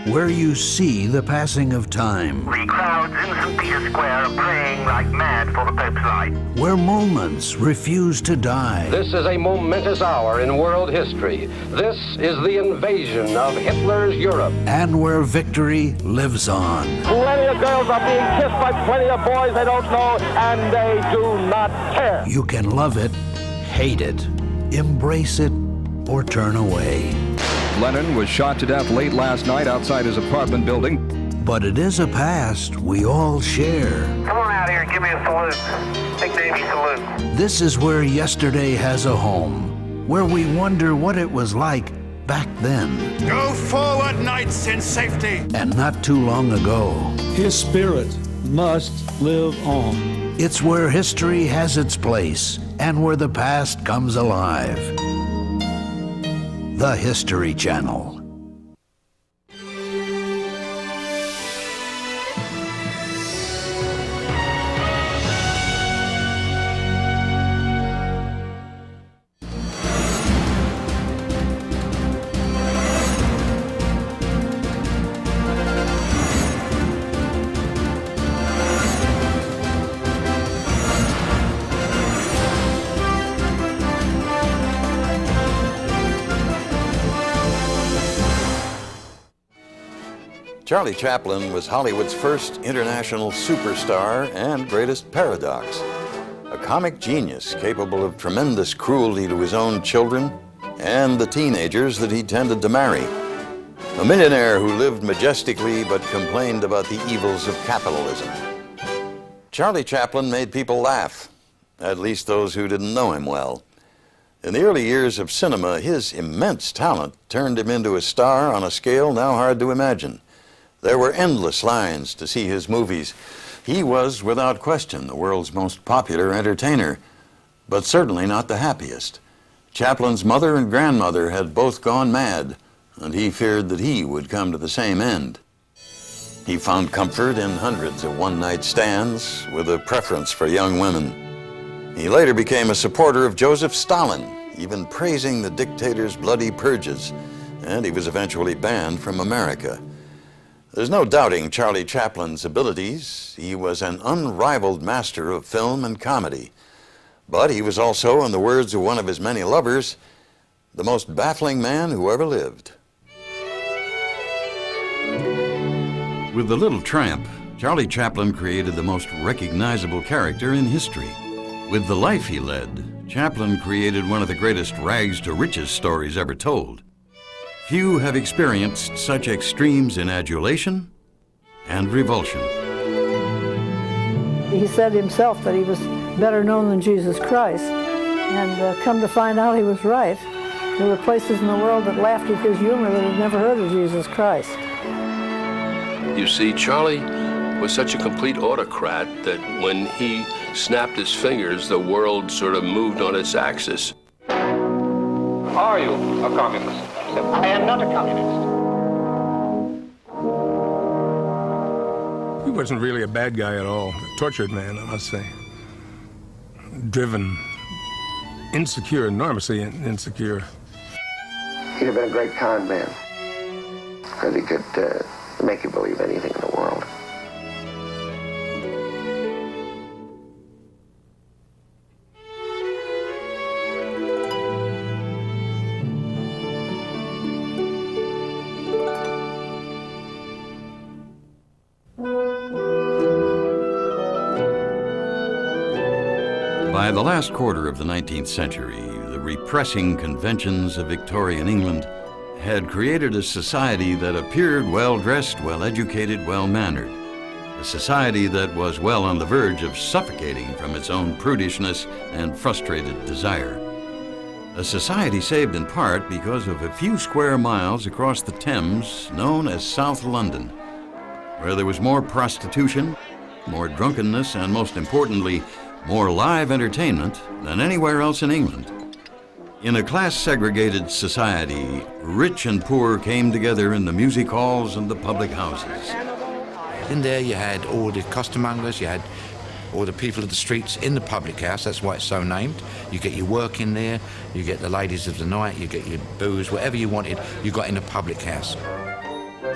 where you see the passing of time. The crowds in St. Peter's Square are praying like mad for the Pope's light. Where moments refuse to die. This is a momentous hour in world history. This is the invasion of Hitler's Europe. And where victory lives on. Plenty of girls are being kissed by plenty of boys they don't know, and they do not care. You can love it, hate it, embrace it, or turn away. Lennon was shot to death late last night outside his apartment building. But it is a past we all share. Come on out here and give me a salute. Big Navy salute. This is where yesterday has a home, where we wonder what it was like back then. Go forward, knights, in safety. And not too long ago. His spirit must live on. It's where history has its place and where the past comes alive. The History Channel. Charlie Chaplin was Hollywood's first international superstar and greatest paradox. A comic genius capable of tremendous cruelty to his own children and the teenagers that he tended to marry. A millionaire who lived majestically but complained about the evils of capitalism. Charlie Chaplin made people laugh, at least those who didn't know him well. In the early years of cinema, his immense talent turned him into a star on a scale now hard to imagine. There were endless lines to see his movies. He was, without question, the world's most popular entertainer, but certainly not the happiest. Chaplin's mother and grandmother had both gone mad, and he feared that he would come to the same end. He found comfort in hundreds of one-night stands with a preference for young women. He later became a supporter of Joseph Stalin, even praising the dictator's bloody purges, and he was eventually banned from America. There's no doubting Charlie Chaplin's abilities. He was an unrivaled master of film and comedy. But he was also, in the words of one of his many lovers, the most baffling man who ever lived. With The Little Tramp, Charlie Chaplin created the most recognizable character in history. With the life he led, Chaplin created one of the greatest rags to riches stories ever told. Few have experienced such extremes in adulation and revulsion. He said himself that he was better known than Jesus Christ, and come to find out he was right. There were places in the world that laughed at his humor that had never heard of Jesus Christ. You see, Charlie was such a complete autocrat that when he snapped his fingers, the world sort of moved on its axis. Are you a communist? I am not a communist. He wasn't really a bad guy at all. A tortured man, I must say. Driven, insecure, enormously insecure. He'd have been a great con man, because he could make you believe anything in the world. By the last quarter of the 19th century, the repressing conventions of Victorian England had created a society that appeared well-dressed, well-educated, well-mannered. A society that was well on the verge of suffocating from its own prudishness and frustrated desire. A society saved in part because of a few square miles across the Thames known as South London, where there was more prostitution, more drunkenness, and most importantly, more live entertainment than anywhere else in England. In a class-segregated society, rich and poor came together in the music halls and the public houses. In there you had all the costermongers, you had all the people of the streets in the public house, that's why it's so named. You get your work in there, you get the ladies of the night, you get your booze, whatever you wanted, you got in the public house.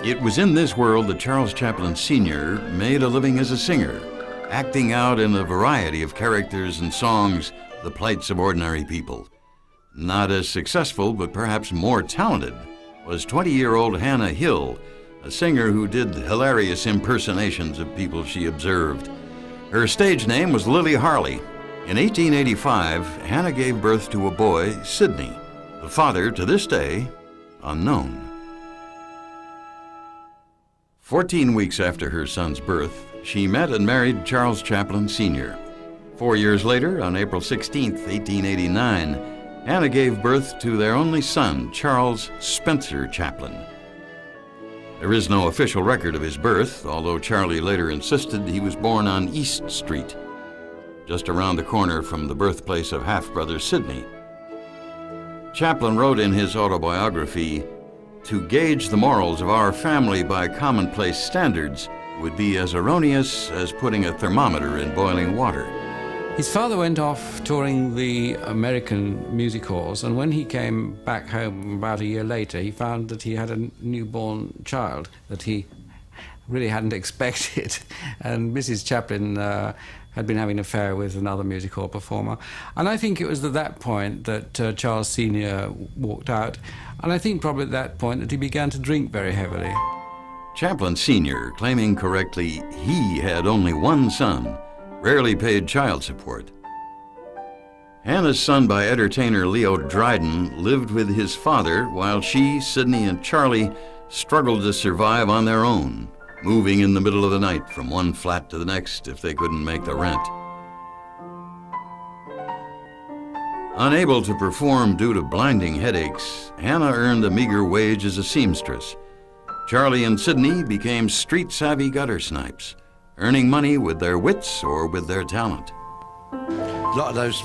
It was in this world that Charles Chaplin Sr. made a living as a singer, acting out in a variety of characters and songs the plights of ordinary people. Not as successful, but perhaps more talented, was 20-year-old Hannah Hill, a singer who did hilarious impersonations of people she observed. Her stage name was Lily Harley. In 1885, Hannah gave birth to a boy, Sidney. The father, to this day, unknown. 14 weeks after her son's birth, she met and married Charles Chaplin Sr. 4 years later, on April 16, 1889, Hannah gave birth to their only son, Charles Spencer Chaplin. There is no official record of his birth, although Charlie later insisted he was born on East Street, just around the corner from the birthplace of half-brother Sidney. Chaplin wrote in his autobiography, "To gauge the morals of our family by commonplace standards would be as erroneous as putting a thermometer in boiling water." His father went off touring the American music halls, and when he came back home about a year later, he found that he had a newborn child that he really hadn't expected. And Mrs. Chaplin had been having an affair with another music hall performer. And I think it was at that point that Charles Sr. walked out, and I think probably at that point that he began to drink very heavily. Chaplin Sr., claiming correctly he had only one son, rarely paid child support. Hannah's son by entertainer Leo Dryden lived with his father while she, Sidney, and Charlie struggled to survive on their own, moving in the middle of the night from one flat to the next if they couldn't make the rent. Unable to perform due to blinding headaches, Hannah earned a meager wage as a seamstress. Charlie and Sidney became street-savvy gutter snipes, earning money with their wits or with their talent. A lot of those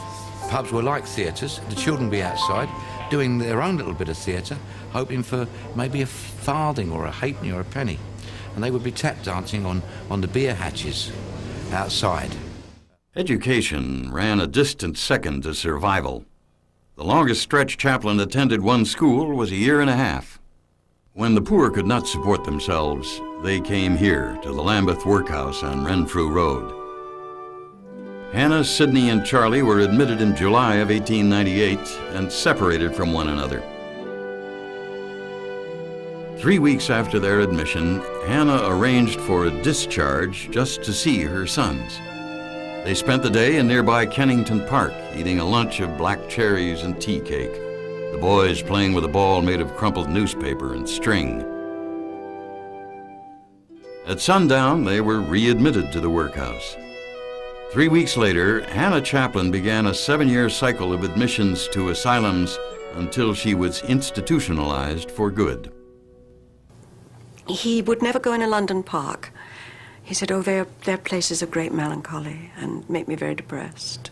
pubs were like theatres. The children would be outside doing their own little bit of theatre, hoping for maybe a farthing or a halfpenny or a penny. And they would be tap dancing on the beer hatches outside. Education ran a distant second to survival. The longest stretch Chaplin attended one school was a year and a half. When the poor could not support themselves, they came here to the Lambeth Workhouse on Renfrew Road. Hannah, Sidney, and Charlie were admitted in July of 1898 and separated from one another. 3 weeks after their admission, Hannah arranged for a discharge just to see her sons. They spent the day in nearby Kennington Park, eating a lunch of black cherries and tea cake, the boys playing with a ball made of crumpled newspaper and string. At sundown, they were readmitted to the workhouse. 3 weeks later, Hannah Chaplin began a 7-year cycle of admissions to asylums until she was institutionalized for good. He would never go in a London park. He said, "Oh, they're places of great melancholy and make me very depressed."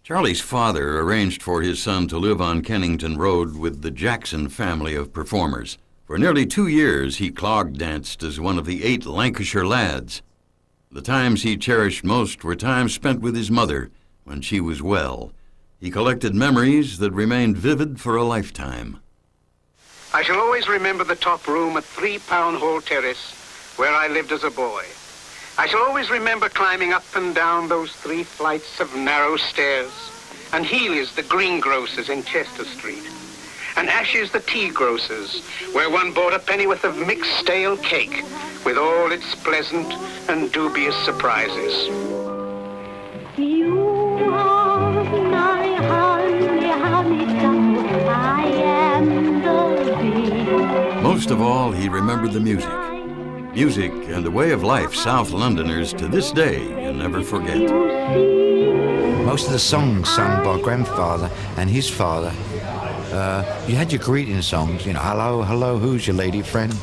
Charlie's father arranged for his son to live on Kennington Road with the Jackson family of performers. For nearly 2 years, he clog danced as one of the 8 Lancashire lads. The times he cherished most were times spent with his mother when she was well. He collected memories that remained vivid for a lifetime. I shall always remember the top room at 3 Pound Hall Terrace, where I lived as a boy. I shall always remember climbing up and down those 3 flights of narrow stairs, and Healy's, the greengrocers in Chester Street, and Ash's, the tea grocers, where one bought a pennyworth of mixed stale cake with all its pleasant and dubious surprises. You are my honey, honeysuckle, I am the bee. Most of all, he remembered the music. Music and a way of life South Londoners to this day can never forget. Most of the songs sung by grandfather and his father, you had your greeting songs, you know, hello, hello, who's your lady friend?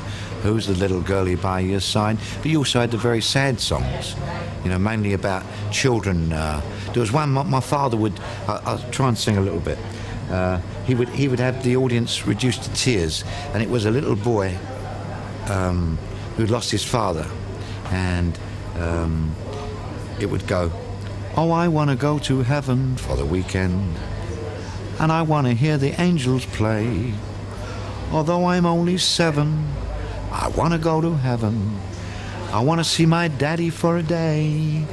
Who's the little girlie by your side? But you also had the very sad songs, you know, mainly about children. There was one, my father would, I'll try and sing a little bit. He would have the audience reduced to tears, and it was a little boy who'd lost his father, and it would go, "Oh, I want to go to heaven for the weekend, and I want to hear the angels play. Although I'm only 7, I want to go to heaven. I want to see my daddy for a day.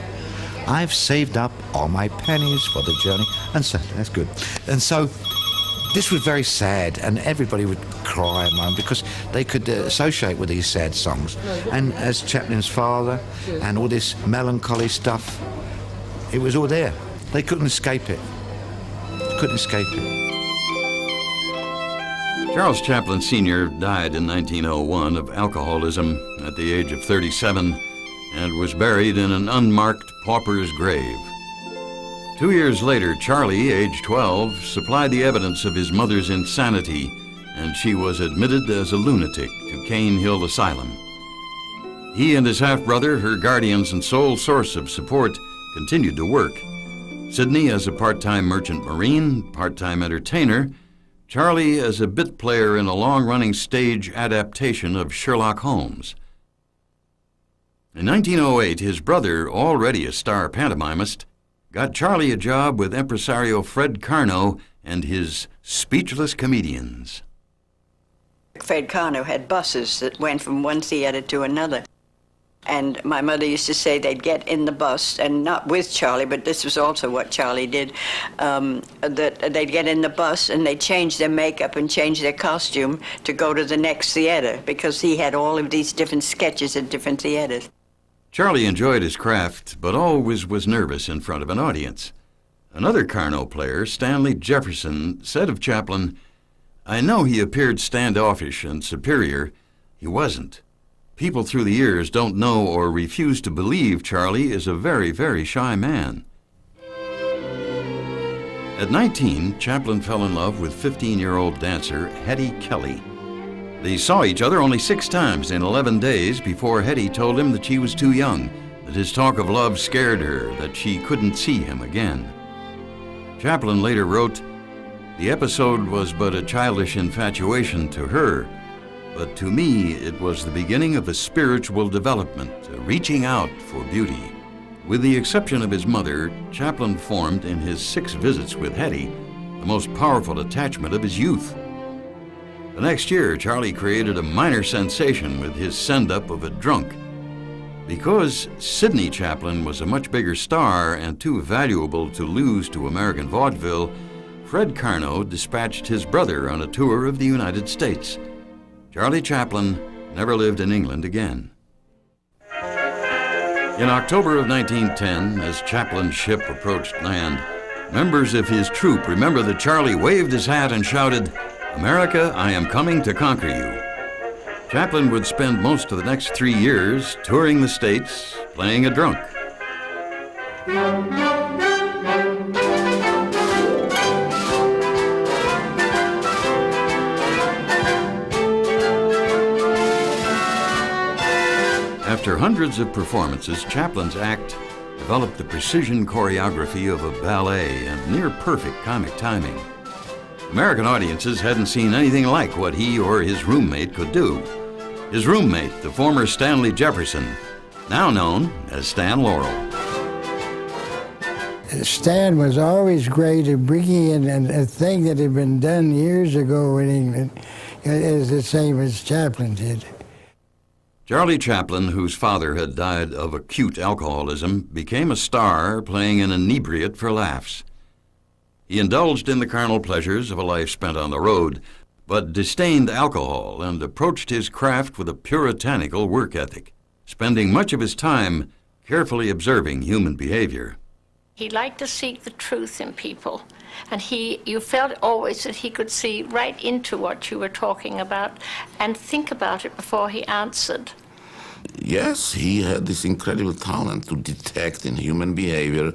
I've saved up all my pennies for the journey. And so, that's good. And so, this was very sad, and everybody would cry at mine because they could associate with these sad songs. And as Chaplin's father and all this melancholy stuff, it was all there. They couldn't escape it. Couldn't escape it. Charles Chaplin Sr. died in 1901 of alcoholism at the age of 37 and was buried in an unmarked pauper's grave. 2 years later, Charlie, age 12, supplied the evidence of his mother's insanity, and she was admitted as a lunatic to Cane Hill Asylum. He and his half-brother, her guardians and sole source of support, continued to work. Sidney as a part-time merchant marine, part-time entertainer, Charlie as a bit player in a long-running stage adaptation of Sherlock Holmes. In 1908, his brother, already a star pantomimist, got Charlie a job with impresario Fred Carno and his Speechless Comedians. Fred Carno had buses that went from one theater to another. And my mother used to say they'd get in the bus, and not with Charlie, but this was also what Charlie did, that they'd get in the bus and they'd change their makeup and change their costume to go to the next theater, because he had all of these different sketches at different theaters. Charlie enjoyed his craft, but always was nervous in front of an audience. Another Carno player, Stanley Jefferson, said of Chaplin, "I know he appeared standoffish and superior. He wasn't. People through the years don't know or refuse to believe Charlie is a very, very shy man." At 19, Chaplin fell in love with 15-year-old dancer Hetty Kelly. They saw each other only 6 times in 11 days before Hetty told him that she was too young, that his talk of love scared her, that she couldn't see him again. Chaplin later wrote, "The episode was but a childish infatuation to her, but to me it was the beginning of a spiritual development, a reaching out for beauty." With the exception of his mother, Chaplin formed in his 6 visits with Hetty the most powerful attachment of his youth. The next year, Charlie created a minor sensation with his send-up of a drunk. Because Sidney Chaplin was a much bigger star and too valuable to lose to American vaudeville, Fred Carno dispatched his brother on a tour of the United States. Charlie Chaplin never lived in England again. In October of 1910, as Chaplin's ship approached land, members of his troupe remember that Charlie waved his hat and shouted, "America, I am coming to conquer you." Chaplin would spend most of the next 3 years touring the States, playing a drunk. After hundreds of performances, Chaplin's act developed the precision choreography of a ballet and near-perfect comic timing. American audiences hadn't seen anything like what he or his roommate could do. His roommate, the former Stanley Jefferson, now known as Stan Laurel. Stan was always great at bringing in a thing that had been done years ago in England is the same as Chaplin did. Charlie Chaplin, whose father had died of acute alcoholism, became a star playing an inebriate for laughs. He indulged in the carnal pleasures of a life spent on the road, but disdained alcohol and approached his craft with a puritanical work ethic, spending much of his time carefully observing human behavior. He liked to seek the truth in people, and you felt always that he could see right into what you were talking about and think about it before he answered. Yes, he had this incredible talent to detect in human behavior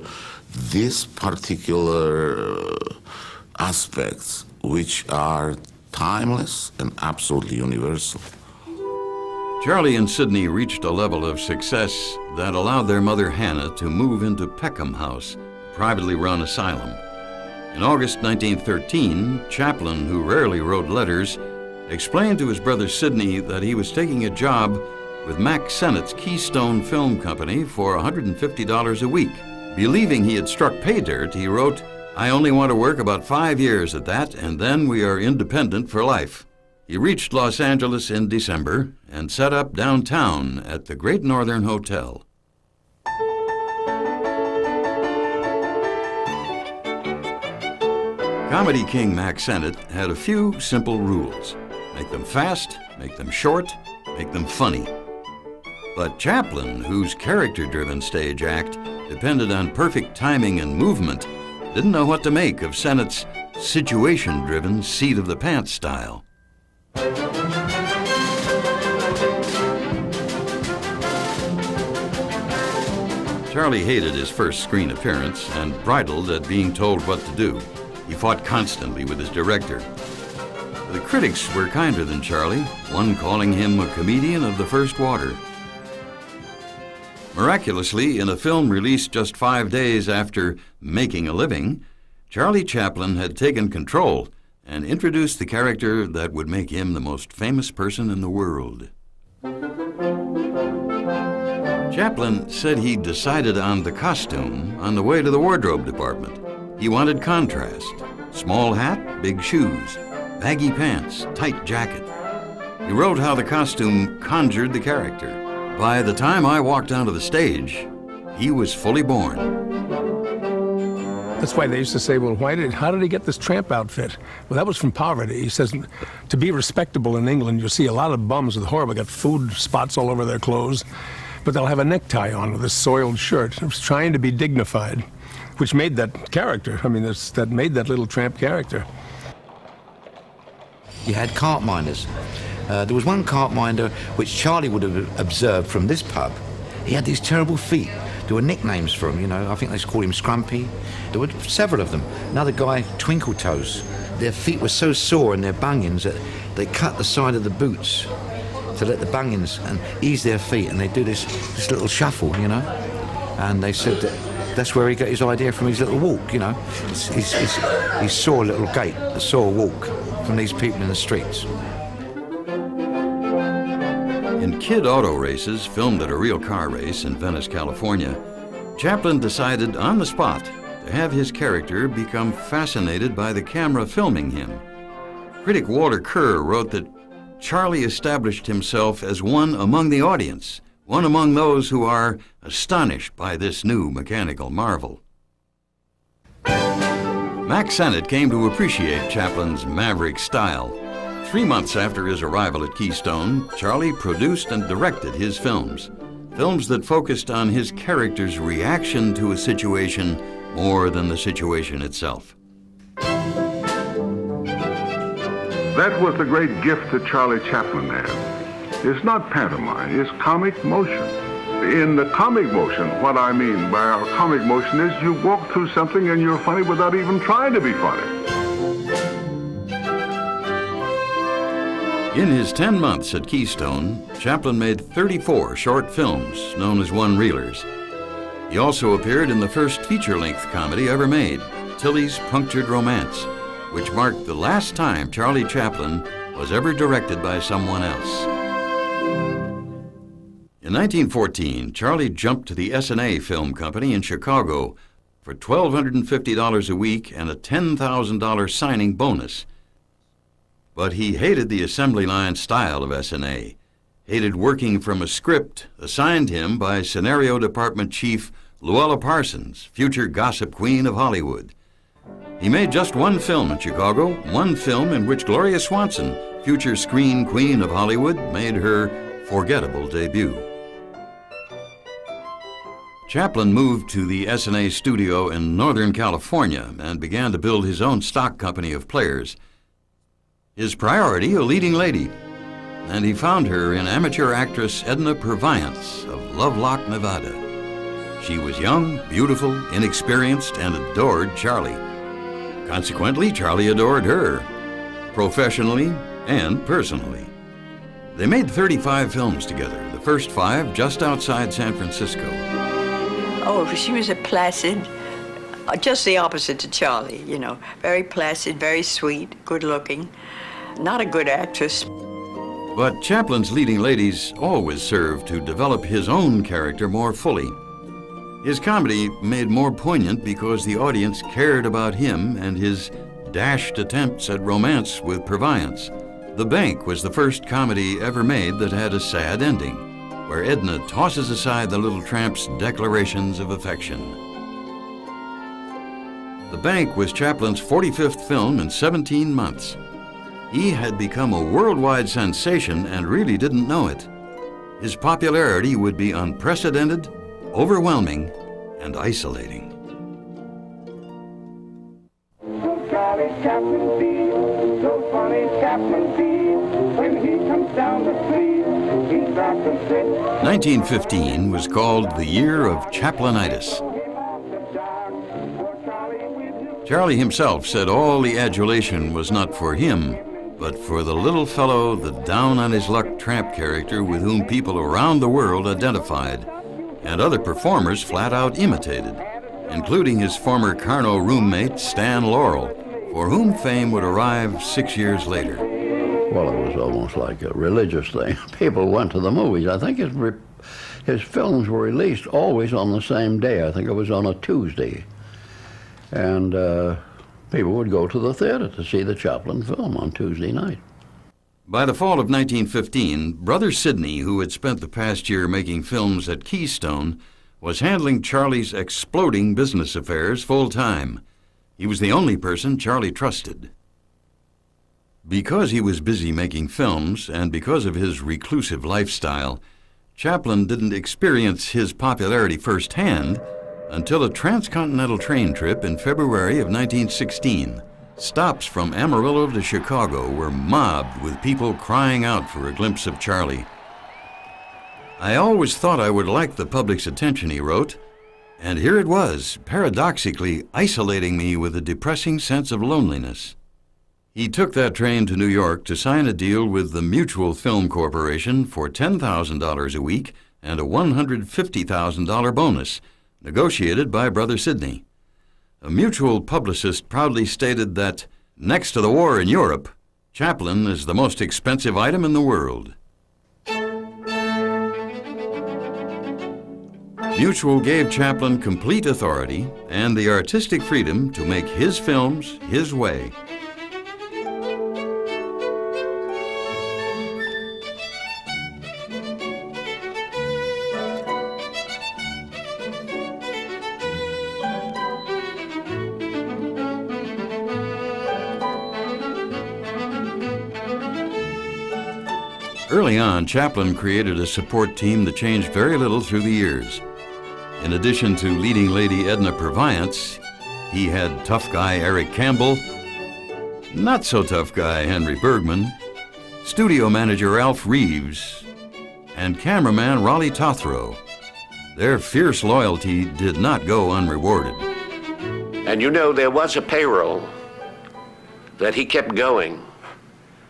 these particular aspects which are timeless and absolutely universal. Charlie and Sidney reached a level of success that allowed their mother Hannah to move into Peckham House, a privately run asylum. In August 1913, Chaplin, who rarely wrote letters, explained to his brother Sidney that he was taking a job with Mack Sennett's Keystone Film Company for $150 a week. Believing he had struck pay dirt, he wrote, "I only want to work about 5 years at that, and then we are independent for life." He reached Los Angeles in December and set up downtown at the Great Northern Hotel. Comedy king Mack Sennett had a few simple rules. Make them fast, make them short, make them funny. But Chaplin, whose character-driven stage act depended on perfect timing and movement, didn't know what to make of Sennett's situation-driven, seat-of-the-pants style. Charlie hated his first screen appearance and bridled at being told what to do. He fought constantly with his director. The critics were kinder than Charlie, one calling him a comedian of the first water. Miraculously, in a film released just 5 days after Making a Living, Charlie Chaplin had taken control and introduced the character that would make him the most famous person in the world. Chaplin said he decided on the costume on the way to the wardrobe department. He wanted contrast. Small hat, big shoes, baggy pants, tight jacket. He wrote how the costume conjured the character. By the time I walked onto the stage, he was fully born. That's why they used to say, well, how did he get this tramp outfit? Well, that was from poverty. He says, to be respectable in England, you'll see a lot of bums with horrible, got food spots all over their clothes, but they'll have a necktie on with a soiled shirt. It was trying to be dignified, which made that character. I mean, that made that Little Tramp character. You had cart minders. There was one cart minder which Charlie would have observed from this pub. He had these terrible feet. There were nicknames for him, you know. I think they called him Scrumpy. There were several of them. Another guy, Twinkle Toes. Their feet were so sore in their bunions that they cut the side of the boots to let the bunions and ease their feet, and they do this little shuffle, you know. And they said that's where he got his idea from his little walk, you know. He saw a little gait, a sore walk from these people in the streets. In Kid Auto Races, filmed at a real car race in Venice, California, Chaplin decided on the spot to have his character become fascinated by the camera filming him. Critic Walter Kerr wrote that Charlie established himself as one among the audience, one among those who are astonished by this new mechanical marvel. Mack Sennett came to appreciate Chaplin's maverick style. 3 months after his arrival at Keystone, Charlie produced and directed his films. Films that focused on his character's reaction to a situation more than the situation itself. That was the great gift that Charlie Chaplin had. It's not pantomime, it's comic motion. In the comic motion, what I mean by our comic motion is you walk through something and you're funny without even trying to be funny. In his 10 months at Keystone, Chaplin made 34 short films known as one-reelers. He also appeared in the first feature-length comedy ever made, Tilly's Punctured Romance, which marked the last time Charlie Chaplin was ever directed by someone else. In 1914, Charlie jumped to the S&A Film Company in Chicago for $1,250 a week and a $10,000 signing bonus. But he hated the assembly line style of S&A, hated working from a script assigned him by Scenario Department Chief Luella Parsons, future gossip queen of Hollywood. He made just one film in Chicago, one film in which Gloria Swanson, future screen queen of Hollywood, made her forgettable debut. Chaplin moved to the S&A studio in Northern California and began to build his own stock company of players. His priority, a leading lady, and he found her in amateur actress Edna Purviance of Lovelock, Nevada. She was young, beautiful, inexperienced, and adored Charlie. Consequently, Charlie adored her, professionally and personally. They made 35 films together, the first 5 just outside San Francisco. Oh, she was a placid, just the opposite to Charlie, you know. Very placid, very sweet, good-looking. Not a good actress. But Chaplin's leading ladies always served to develop his own character more fully. His comedy made more poignant because the audience cared about him and his dashed attempts at romance with Purviance. The Bank was the first comedy ever made that had a sad ending, where Edna tosses aside the Little Tramp's declarations of affection. The Bank was Chaplin's 45th film in 17 months. He had become a worldwide sensation and really didn't know it. His popularity would be unprecedented, overwhelming, and isolating. Charlie Chaplin feels so funny, Chaplin feels when he comes down the street. He's back to sit. 1915 was called the year of Chaplinitis. Charlie himself said all the adulation was not for him, but for the little fellow, the down-on-his-luck tramp character with whom people around the world identified, and other performers flat-out imitated, including his former Carno roommate, Stan Laurel, for whom fame would arrive 6 years later. Well, it was almost like a religious thing. People went to the movies. I think his films were released always on the same day. I think it was on a Tuesday. And people would go to the theater to see the Chaplin film on Tuesday night. By the fall of 1915, Brother Sidney, who had spent the past year making films at Keystone, was handling Charlie's exploding business affairs full-time. He was the only person Charlie trusted. Because he was busy making films, and because of his reclusive lifestyle, Chaplin didn't experience his popularity firsthand until a transcontinental train trip in February of 1916. Stops from Amarillo to Chicago were mobbed with people crying out for a glimpse of Charlie. I always thought I would like the public's attention, he wrote, and here it was, paradoxically isolating me with a depressing sense of loneliness. He took that train to New York to sign a deal with the Mutual Film Corporation for $10,000 a week and a $150,000 bonus, negotiated by Brother Sidney. A Mutual publicist proudly stated that, next to the war in Europe, Chaplin is the most expensive item in the world. Mutual gave Chaplin complete authority and the artistic freedom to make his films his way. Early on, Chaplin created a support team that changed very little through the years. In addition to leading lady Edna Purviance, he had tough guy Eric Campbell, not so tough guy Henry Bergman, studio manager Alf Reeves, and cameraman Raleigh Tothrow. Their fierce loyalty did not go unrewarded. And you know, there was a payroll that he kept going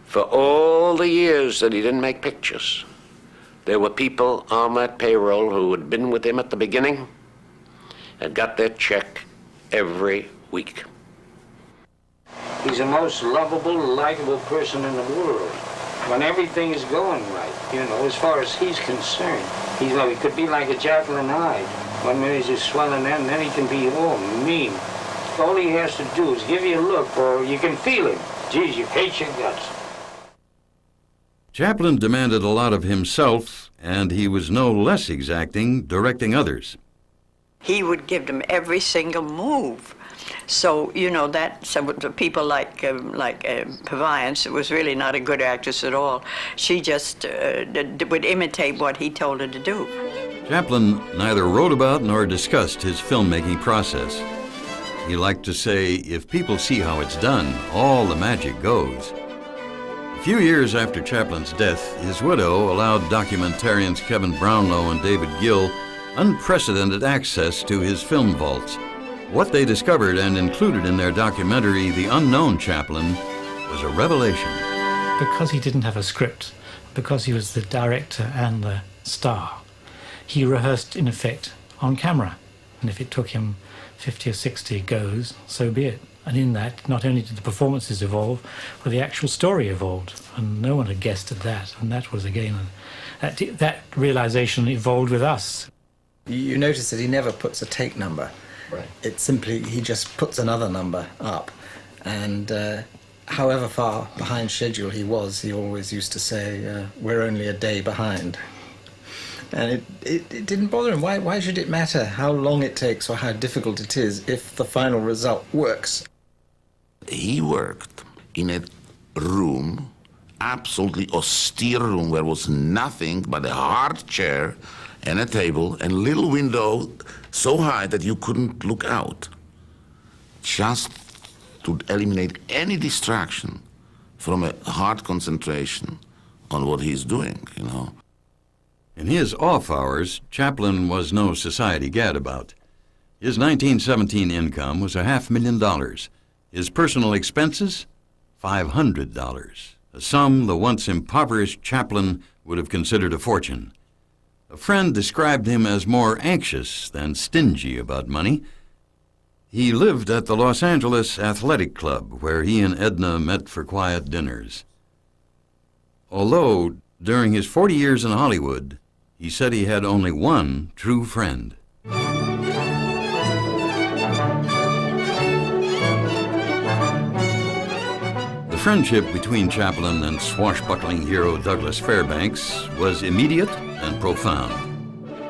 for all the years that he didn't make pictures. There were people on that payroll who had been with him at the beginning and got their check every week. He's the most lovable, likable person in the world. When everything is going right, you know, as far as he's concerned. He could be like a Jekyll and Hyde. 1 minute he's just swelling and then he can be all mean. All he has to do is give you a look or you can feel him. Geez, you hate your guts. Chaplin demanded a lot of himself, and he was no less exacting directing others. He would give them every single move. So, you know, some people like Purviance was really not a good actress at all. She just would imitate what he told her to do. Chaplin neither wrote about nor discussed his filmmaking process. He liked to say, if people see how it's done, all the magic goes. A few years after Chaplin's death, his widow allowed documentarians Kevin Brownlow and David Gill unprecedented access to his film vaults. What they discovered and included in their documentary, The Unknown Chaplin, was a revelation. Because he didn't have a script, because he was the director and the star, he rehearsed, in effect, on camera. And if it took him 50 or 60 goes, so be it. And in that, not only did the performances evolve, but the actual story evolved. And no one had guessed at that. And that was, again, that realization evolved with us. You notice that he never puts a take number. Right. It's simply, he just puts another number up. And however far behind schedule he was, he always used to say, we're only a day behind. And it didn't bother him. Why should it matter how long it takes or how difficult it is if the final result works? He worked in a room, absolutely austere room, where was nothing but a hard chair and a table and a little window so high that you couldn't look out, just to eliminate any distraction from a hard concentration on what he's doing, you know. In his off hours, Chaplin was no society gadabout. His 1917 income was $500,000. His personal expenses, $500, a sum the once impoverished Chaplin would have considered a fortune. A friend described him as more anxious than stingy about money. He lived at the Los Angeles Athletic Club, where he and Edna met for quiet dinners. Although, during his 40 years in Hollywood, he said he had only one true friend. The friendship between Chaplin and swashbuckling hero Douglas Fairbanks was immediate and profound.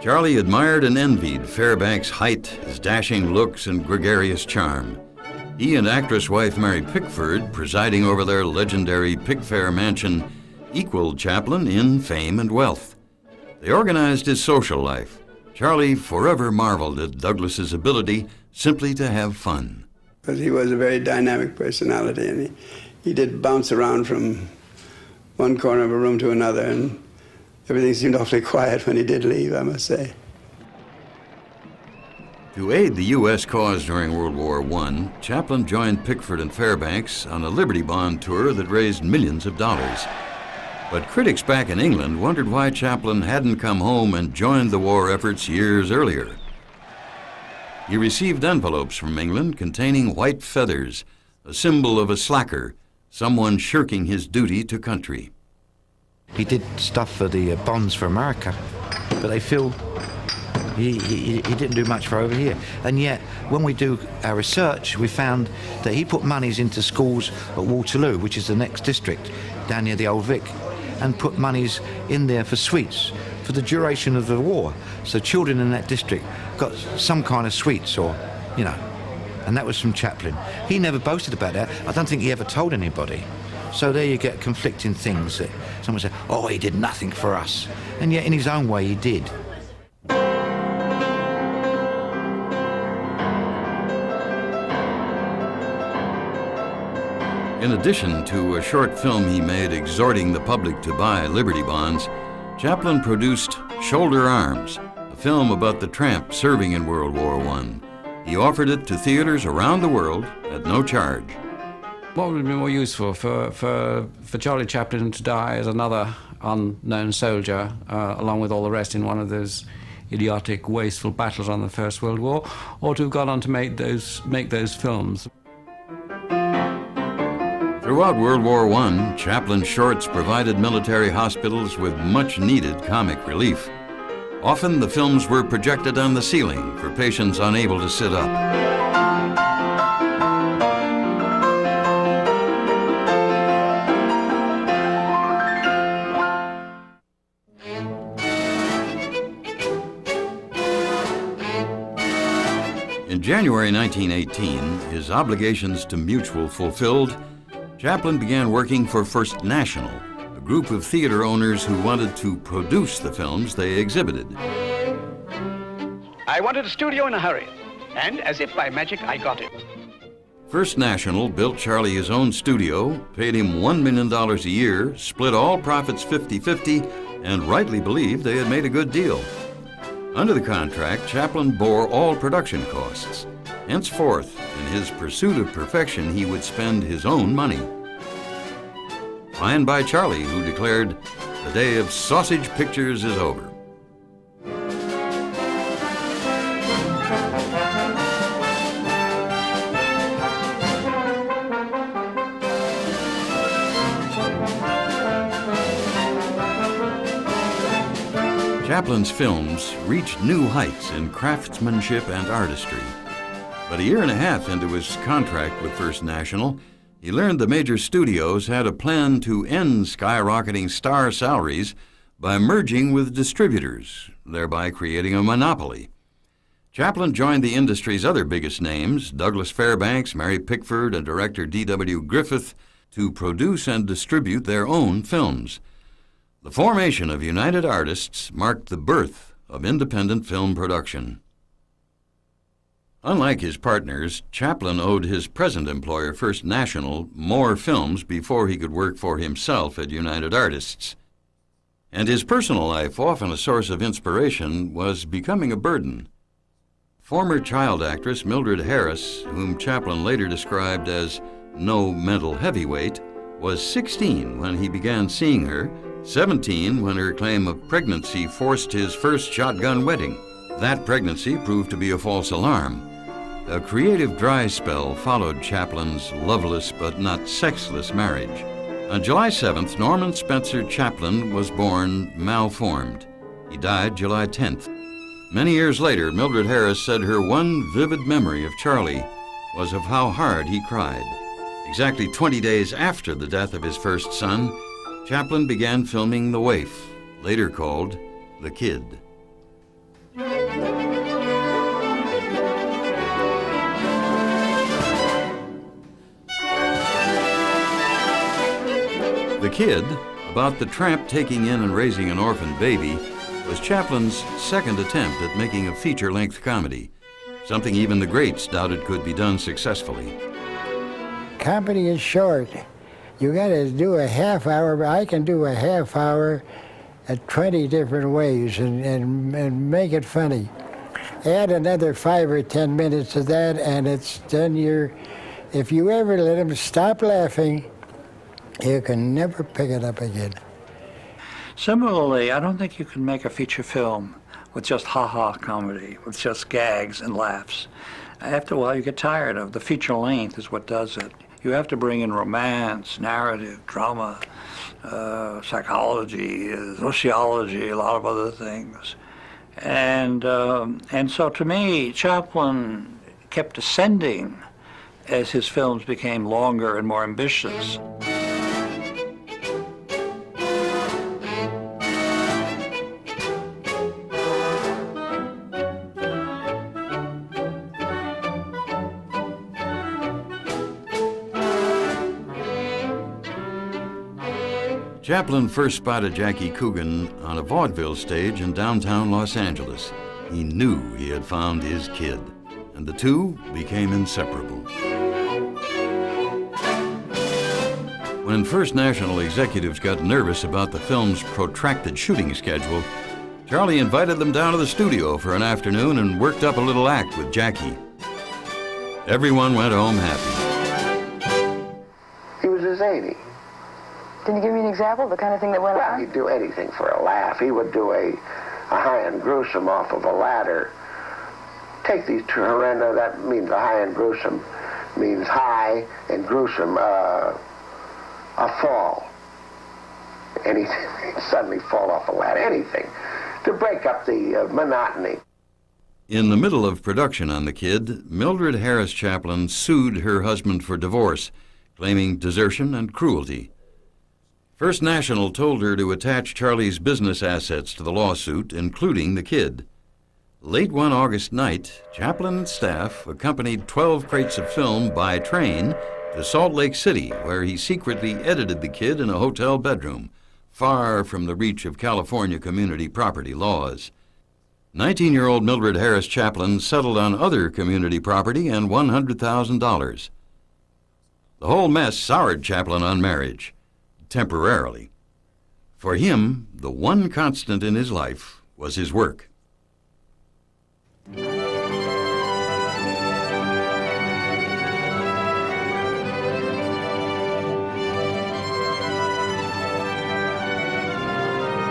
Charlie admired and envied Fairbanks' height, his dashing looks, and gregarious charm. He and actress wife Mary Pickford, presiding over their legendary Pickfair mansion, equaled Chaplin in fame and wealth. They organized his social life. Charlie forever marveled at Douglas's ability simply to have fun. Because he was a very dynamic personality, and he did bounce around from one corner of a room to another, and everything seemed awfully quiet when he did leave, I must say. To aid the U.S. cause during World War I, Chaplin joined Pickford and Fairbanks on a Liberty Bond tour that raised millions of dollars. But critics back in England wondered why Chaplin hadn't come home and joined the war efforts years earlier. He received envelopes from England containing white feathers, a symbol of a slacker, someone shirking his duty to country. He did stuff for the bonds for America, but they feel he didn't do much for over here. And yet, when we do our research, we found that he put monies into schools at Waterloo, which is the next district, down near the Old Vic, and put monies in there for sweets for the duration of the war. So children in that district got some kind of sweets, or, you know, and that was from Chaplin. He never boasted about that. I don't think he ever told anybody. So there you get conflicting things that someone said, oh, he did nothing for us. And yet in his own way he did. In addition to a short film he made exhorting the public to buy Liberty Bonds, Chaplin produced Shoulder Arms, a film about the tramp serving in World War I. He offered it to theaters around the world at no charge. What would be more useful for Charlie Chaplin to die as another unknown soldier, along with all the rest in one of those idiotic, wasteful battles on the First World War, or to have gone on to make those films? Throughout World War I, Chaplin's shorts provided military hospitals with much-needed comic relief. Often the films were projected on the ceiling for patients unable to sit up. In January 1918, his obligations to Mutual fulfilled, Chaplin began working for First National, a group of theater owners who wanted to produce the films they exhibited. I wanted a studio in a hurry, and as if by magic, I got it. First National built Charlie his own studio, paid him $1 million a year, split all profits 50-50, and rightly believed they had made a good deal. Under the contract, Chaplin bore all production costs. Henceforth, in his pursuit of perfection, he would spend his own money. Fine by Charlie, who declared, "The day of sausage pictures is over." Chaplin's films reached new heights in craftsmanship and artistry. But a year and a half into his contract with First National, he learned the major studios had a plan to end skyrocketing star salaries by merging with distributors, thereby creating a monopoly. Chaplin joined the industry's other biggest names, Douglas Fairbanks, Mary Pickford, and director D.W. Griffith, to produce and distribute their own films. The formation of United Artists marked the birth of independent film production. Unlike his partners, Chaplin owed his present employer, First National, more films before he could work for himself at United Artists. And his personal life, often a source of inspiration, was becoming a burden. Former child actress Mildred Harris, whom Chaplin later described as no mental heavyweight, was 16 when he began seeing her, 17 when her claim of pregnancy forced his first shotgun wedding. That pregnancy proved to be a false alarm. A creative dry spell followed Chaplin's loveless but not sexless marriage. On July 7th, Norman Spencer Chaplin was born malformed. He died July 10th. Many years later, Mildred Harris said her one vivid memory of Charlie was of how hard he cried. Exactly 20 days after the death of his first son, Chaplin began filming The Waif, later called The Kid. The Kid, about the tramp taking in and raising an orphan baby, was Chaplin's second attempt at making a feature-length comedy, something even the greats doubted could be done successfully. Comedy is short. You got to do a half hour, but I can do a half hour at 20 different ways and make it funny. Add another 5 or 10 minutes of that, and it's done. If you ever let them stop laughing, you can never pick it up again. Similarly, I don't think you can make a feature film with just ha-ha comedy, with just gags and laughs. After a while, you get tired of. The feature length is what does it. You have to bring in romance, narrative, drama, psychology, sociology, a lot of other things. And so to me, Chaplin kept ascending as his films became longer and more ambitious. Chaplin first spotted Jackie Coogan on a vaudeville stage in downtown Los Angeles. He knew he had found his kid, and the two became inseparable. When First National executives got nervous about the film's protracted shooting schedule, Charlie invited them down to the studio for an afternoon and worked up a little act with Jackie. Everyone went home happy. He was a zany. Can you give me an example of the kind of thing that went on? He'd do anything for a laugh. He would do a high and gruesome off of a ladder. Take these two horrenda, that means a high and gruesome, means high and gruesome, a fall. And he'd suddenly fall off a ladder, anything, to break up the monotony. In the middle of production on The Kid, Mildred Harris Chaplin sued her husband for divorce, claiming desertion and cruelty. First National told her to attach Charlie's business assets to the lawsuit, including The Kid. Late one August night, Chaplin and staff accompanied 12 crates of film by train to Salt Lake City, where he secretly edited The Kid in a hotel bedroom, far from the reach of California community property laws. 19-year-old Mildred Harris Chaplin settled on other community property and $100,000. The whole mess soured Chaplin on marriage. Temporarily. For him, the one constant in his life was his work.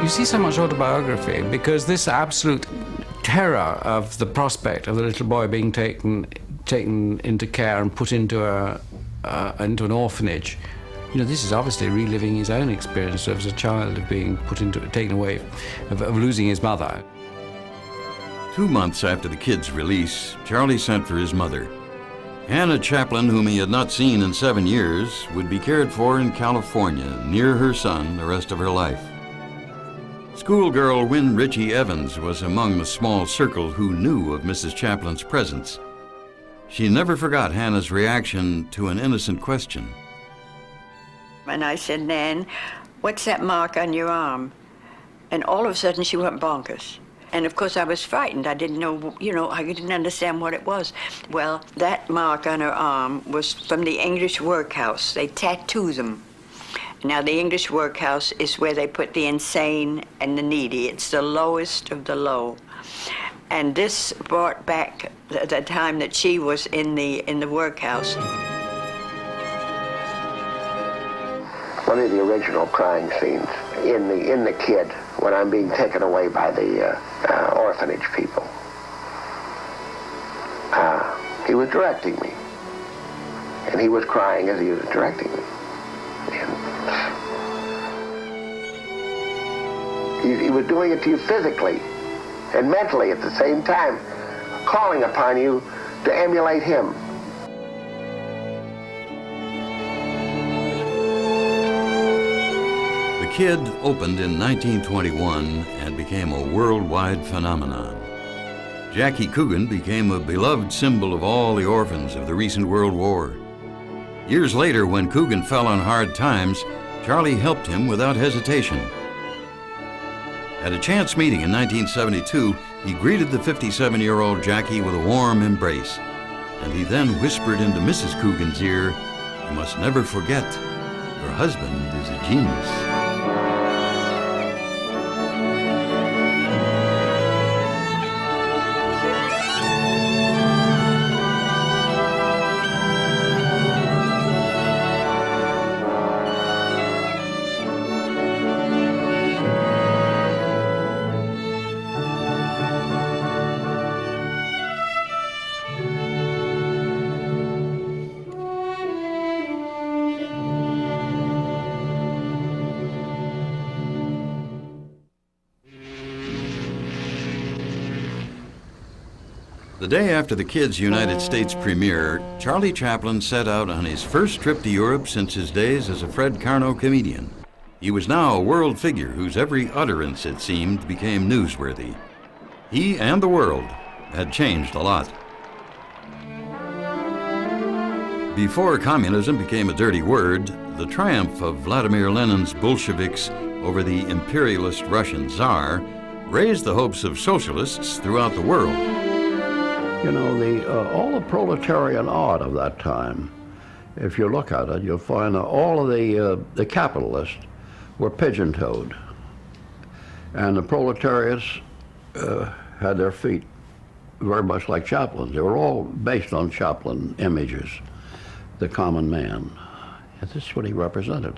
You see so much autobiography because this absolute terror of the prospect of the little boy being taken into care and put into an orphanage. You know, this is obviously reliving his own experience as a child of being taken away, of losing his mother. 2 months after The Kid's release, Charlie sent for his mother. Hannah Chaplin, whom he had not seen in 7 years, would be cared for in California, near her son, the rest of her life. Schoolgirl Wynne Ritchie Evans was among the small circle who knew of Mrs. Chaplin's presence. She never forgot Hannah's reaction to an innocent question. And I said, Nan, what's that mark on your arm? And all of a sudden she went bonkers. And of course I was frightened. I didn't know, I didn't understand what it was. Well, that mark on her arm was from the English workhouse. They tattoo them. Now the English workhouse is where they put the insane and the needy. It's the lowest of the low. And this brought back the time that she was in the workhouse. One of the original crying scenes in the Kid, when I'm being taken away by the orphanage people. He was directing me, and he was crying as he was directing me. He was doing it to you physically and mentally at the same time, calling upon you to emulate him. The Kid opened in 1921 and became a worldwide phenomenon. Jackie Coogan became a beloved symbol of all the orphans of the recent World War. Years later, when Coogan fell on hard times, Charlie helped him without hesitation. At a chance meeting in 1972, he greeted the 57-year-old Jackie with a warm embrace, and he then whispered into Mrs. Coogan's ear, "You must never forget, your husband is a genius." The day after the Kid's United States premiere, Charlie Chaplin set out on his first trip to Europe since his days as a Fred Carnot comedian. He was now a world figure whose every utterance, it seemed, became newsworthy. He and the world had changed a lot. Before communism became a dirty word, the triumph of Vladimir Lenin's Bolsheviks over the imperialist Russian Tsar raised the hopes of socialists throughout the world. You know, all the proletarian art of that time, if you look at it, you'll find that all of the capitalists were pigeon-toed. And the proletariats had their feet very much like Chaplin's. They were all based on Chaplin images, the common man. And this is what he represented.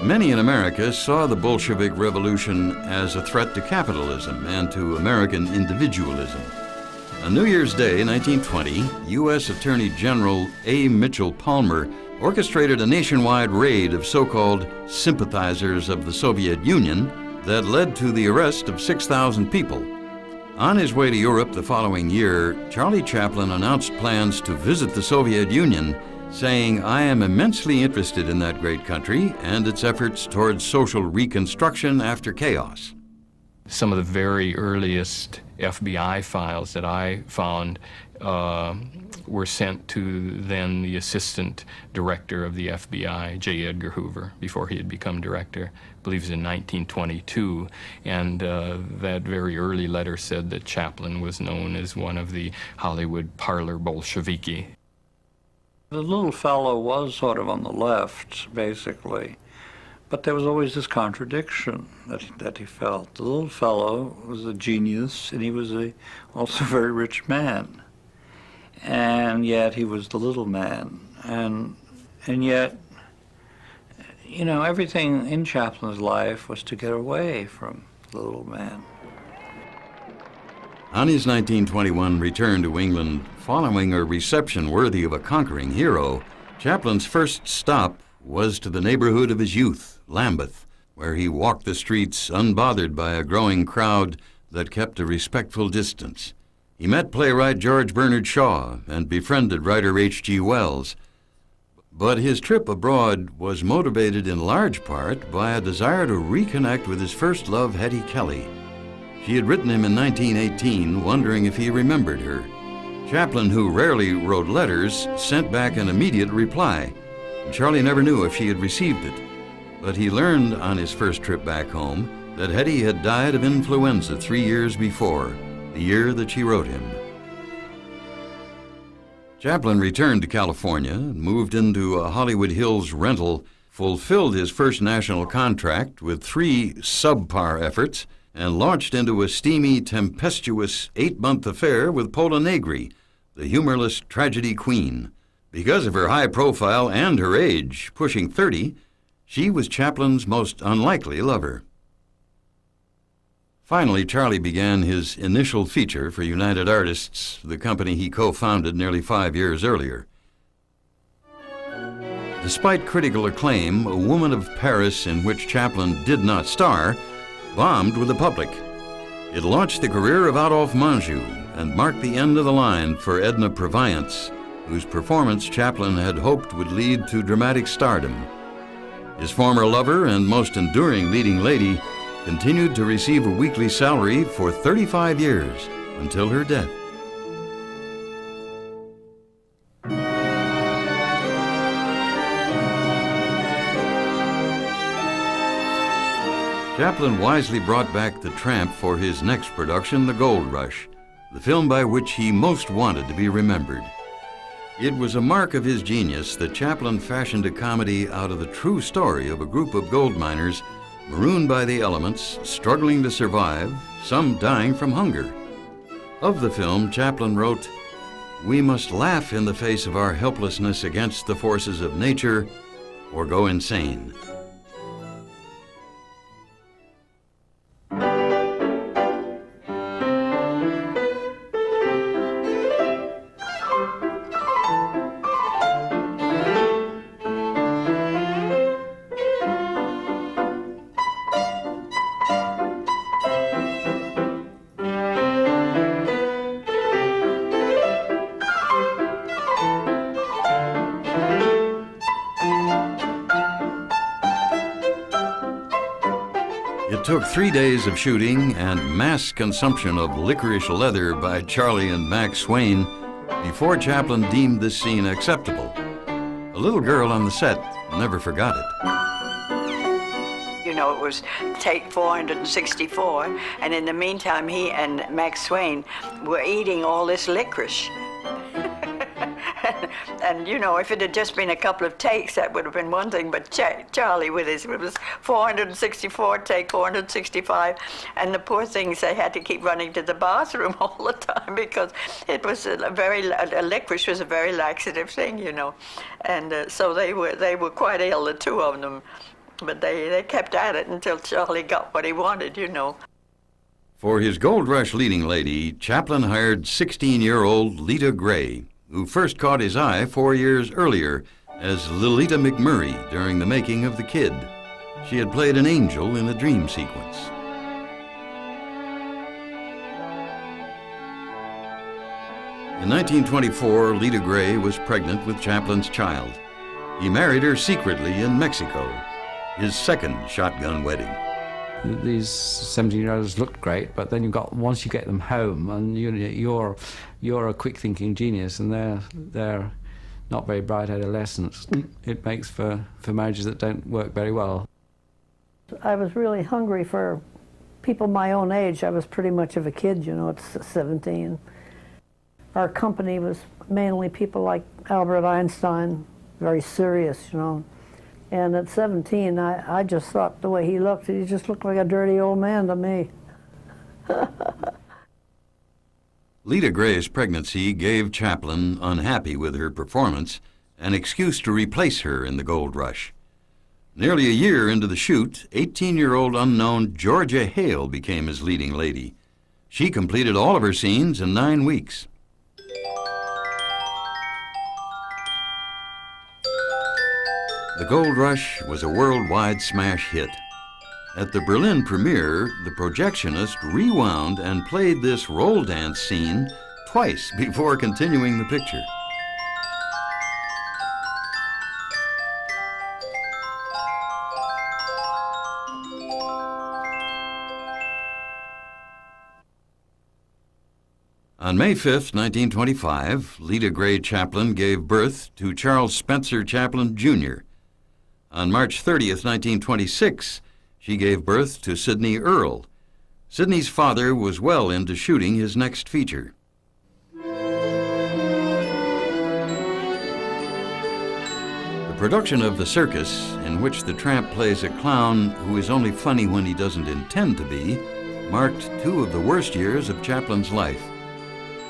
Many in America saw the Bolshevik Revolution as a threat to capitalism and to American individualism. On New Year's Day, 1920, U.S. Attorney General A. Mitchell Palmer orchestrated a nationwide raid of so-called sympathizers of the Soviet Union that led to the arrest of 6,000 people. On his way to Europe the following year, Charlie Chaplin announced plans to visit the Soviet Union, saying, "I am immensely interested in that great country and its efforts towards social reconstruction after chaos." Some of the very earliest FBI files that I found were sent to then the assistant director of the FBI, J. Edgar Hoover, before he had become director. I believe it was in 1922. And that very early letter said that Chaplin was known as one of the Hollywood parlor Bolsheviki. The little fellow was sort of on the left, basically. But there was always this contradiction that he felt. The little fellow was a genius, and he was also a very rich man. And yet he was the little man. And yet, you know, everything in Chaplin's life was to get away from the little man. On his 1921 return to England, following a reception worthy of a conquering hero, Chaplin's first stop was to the neighborhood of his youth, Lambeth, where he walked the streets unbothered by a growing crowd that kept a respectful distance. He met playwright George Bernard Shaw and befriended writer H.G. Wells. But his trip abroad was motivated in large part by a desire to reconnect with his first love, Hetty Kelly. She had written him in 1918, wondering if he remembered her. Chaplin, who rarely wrote letters, sent back an immediate reply. Charlie never knew if she had received it, but he learned on his first trip back home that Hetty had died of influenza 3 years before, the year that she wrote him. Chaplin returned to California, moved into a Hollywood Hills rental, fulfilled his first national contract with 3 subpar efforts, and launched into a steamy, tempestuous 8-month affair with Pola Negri, the humorless tragedy queen. Because of her high profile and her age, pushing 30, she was Chaplin's most unlikely lover. Finally, Charlie began his initial feature for United Artists, the company he co-founded nearly 5 years earlier. Despite critical acclaim, A Woman of Paris, in which Chaplin did not star, bombed with the public. It launched the career of Adolphe Menjou and marked the end of the line for Edna Purviance, whose performance Chaplin had hoped would lead to dramatic stardom. His former lover and most enduring leading lady continued to receive a weekly salary for 35 years until her death. Chaplin wisely brought back the Tramp for his next production, The Gold Rush, the film by which he most wanted to be remembered. It was a mark of his genius that Chaplin fashioned a comedy out of the true story of a group of gold miners marooned by the elements, struggling to survive, some dying from hunger. Of the film, Chaplin wrote, "We must laugh in the face of our helplessness against the forces of nature or go insane." It took 3 days of shooting and mass consumption of licorice leather by Charlie and Max Swain before Chaplin deemed this scene acceptable. A little girl on the set never forgot it. You know, it was take 464, and in the meantime, he and Max Swain were eating all this licorice. And you know, if it had just been a couple of takes, that would have been one thing, but Charlie with his, it was 464, take 465, and the poor things, they had to keep running to the bathroom all the time because it was licorice was a very laxative thing, you know. And so they were quite ill, the two of them, but they kept at it until Charlie got what he wanted, you know. For his Gold Rush leading lady, Chaplin hired 16-year-old Lita Gray, who first caught his eye 4 years earlier as Lolita McMurray during the making of The Kid. She had played an angel in a dream sequence. In 1924, Lita Gray was pregnant with Chaplin's child. He married her secretly in Mexico, his second shotgun wedding. These 17-year-olds looked great, but then once you get them home, and you're a quick-thinking genius, and they're not very bright adolescents. It makes for marriages that don't work very well. I was really hungry for people my own age. I was pretty much of a kid, you know, at 17. Our company was mainly people like Albert Einstein, very serious, you know. And at 17, I just thought the way he looked, he just looked like a dirty old man to me. Lita Gray's pregnancy gave Chaplin, unhappy with her performance, an excuse to replace her in The Gold Rush. Nearly a year into the shoot, 18-year-old unknown Georgia Hale became his leading lady. She completed all of her scenes in 9 weeks. The Gold Rush was a worldwide smash hit. At the Berlin premiere, the projectionist rewound and played this roll dance scene twice before continuing the picture. On May 5, 1925, Lita Gray Chaplin gave birth to Charles Spencer Chaplin, Jr. On March 30, 1926, she gave birth to Sidney Earle. Sidney's father was well into shooting his next feature. The production of The Circus, in which the tramp plays a clown who is only funny when he doesn't intend to be, marked two of the worst years of Chaplin's life.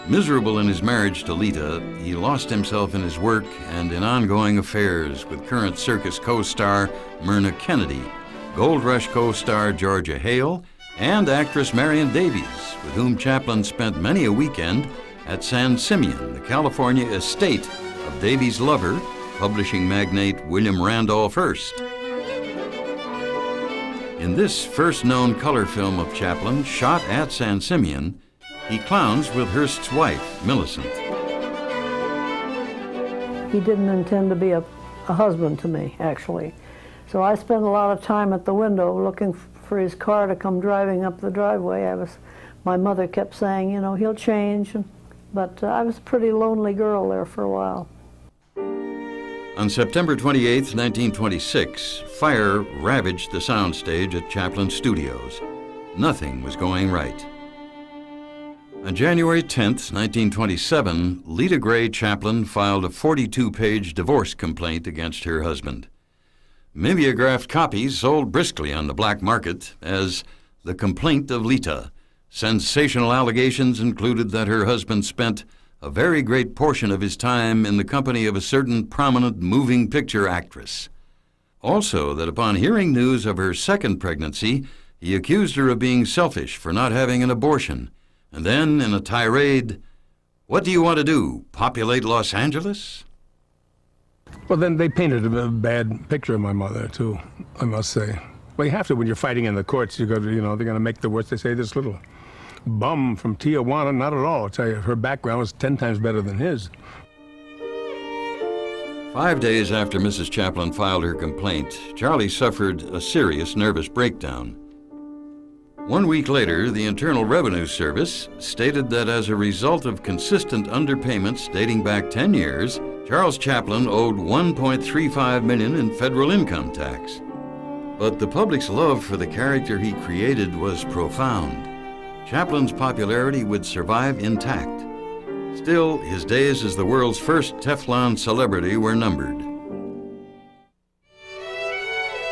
Miserable in his marriage to Lita, he lost himself in his work and in ongoing affairs with current circus co-star Myrna Kennedy, Gold Rush co-star Georgia Hale, and actress Marion Davies, with whom Chaplin spent many a weekend at San Simeon, the California estate of Davies' lover, publishing magnate William Randolph Hearst. In this first known color film of Chaplin, shot at San Simeon, he clowns with Hearst's wife, Millicent. He didn't intend to be a husband to me, actually. So I spent a lot of time at the window looking for his car to come driving up the driveway. My mother kept saying, you know, he'll change. But I was a pretty lonely girl there for a while. On September 28, 1926, fire ravaged the soundstage at Chaplin Studios. Nothing was going right. On January 10, 1927, Lita Gray Chaplin filed a 42-page divorce complaint against her husband. Mimeographed copies sold briskly on the black market as The Complaint of Lita. Sensational allegations included that her husband spent a very great portion of his time in the company of a certain prominent moving picture actress. Also, that upon hearing news of her second pregnancy, he accused her of being selfish for not having an abortion. And then, in a tirade, "What do you want to do, populate Los Angeles?" Well, then they painted a bad picture of my mother, too, I must say. Well, you have to when you're fighting in the courts. You go to, you know, they're going to make the worst. They say this little bum from Tijuana, not at all. I'll tell you, her background was 10 times better than his. 5 days after Mrs. Chaplin filed her complaint, Charlie suffered a serious nervous breakdown. 1 week later, the Internal Revenue Service stated that as a result of consistent underpayments dating back 10 years, Charles Chaplin owed $1.35 million in federal income tax. But the public's love for the character he created was profound. Chaplin's popularity would survive intact. Still, his days as the world's first Teflon celebrity were numbered.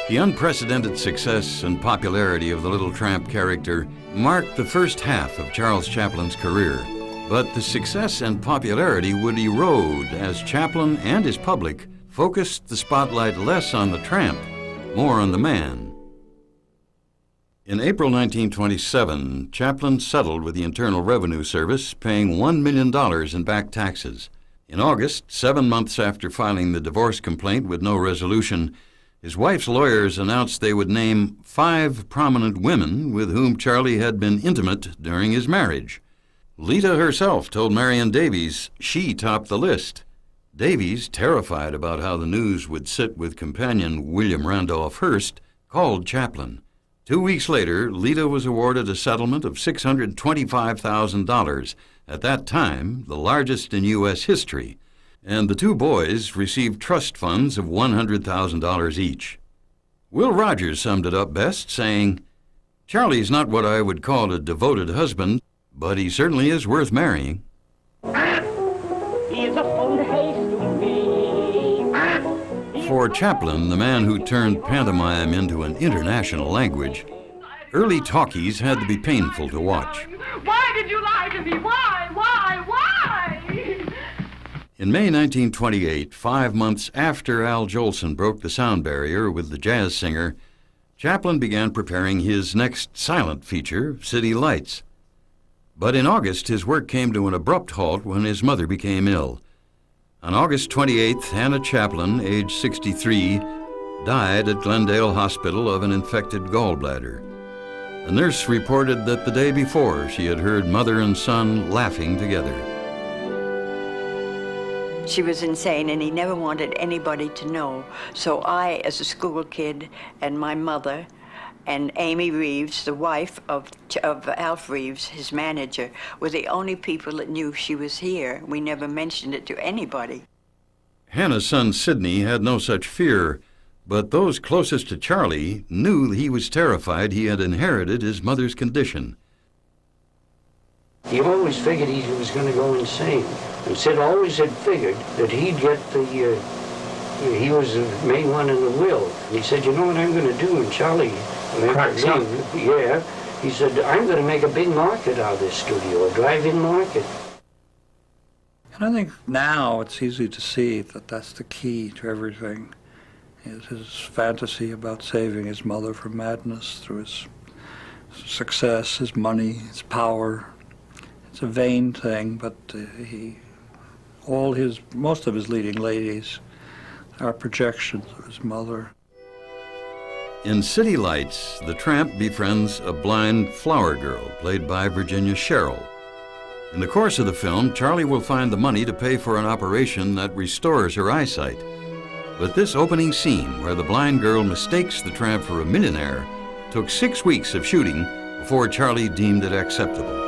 The unprecedented success and popularity of the Little Tramp character marked the first half of Charles Chaplin's career. But the success and popularity would erode as Chaplin and his public focused the spotlight less on the tramp, more on the man. In April 1927, Chaplin settled with the Internal Revenue Service, paying $1 million in back taxes. In August, 7 months after filing the divorce complaint with no resolution, his wife's lawyers announced they would name 5 prominent women with whom Charlie had been intimate during his marriage. Lita herself told Marion Davies she topped the list. Davies, terrified about how the news would sit with companion William Randolph Hearst, called Chaplin. 2 weeks later, Lita was awarded a settlement of $625,000, at that time the largest in U.S. history, and the 2 boys received trust funds of $100,000 each. Will Rogers summed it up best, saying, "Charlie's not what I would call a devoted husband, but he certainly is worth marrying." For Chaplin, the man who turned pantomime into an international language, early talkies had to be painful to watch. Why did you lie to me? Why? In May 1928, 5 months after Al Jolson broke the sound barrier with the jazz singer, Chaplin began preparing his next silent feature, City Lights. But in August, his work came to an abrupt halt when his mother became ill. On August 28th, Hannah Chaplin, age 63, died at Glendale Hospital of an infected gallbladder. A nurse reported that the day before she had heard mother and son laughing together. she was insane, and he never wanted anybody to know. So I, as a school kid, and my mother, and Amy Reeves, the wife of Alf Reeves, his manager, were the only people that knew she was here. We never mentioned it to anybody. Hannah's son Sidney had no such fear, but those closest to Charlie knew he was terrified he had inherited his mother's condition. He always figured he was going to go insane. And Sid always had figured that he'd get he was the main one in the will. And he said, you know what I'm going to do? And Charlie, yeah, he said, I'm going to make a big market out of this studio, a drive-in market. And I think now it's easy to see that that's the key to everything, is his fantasy about saving his mother from madness through his success, his money, his power. It's a vain thing, but most of his leading ladies are projections of his mother. In City Lights, the tramp befriends a blind flower girl played by Virginia Sherrill. In the course of the film, Charlie will find the money to pay for an operation that restores her eyesight. But this opening scene, where the blind girl mistakes the tramp for a millionaire, took 6 weeks of shooting before Charlie deemed it acceptable.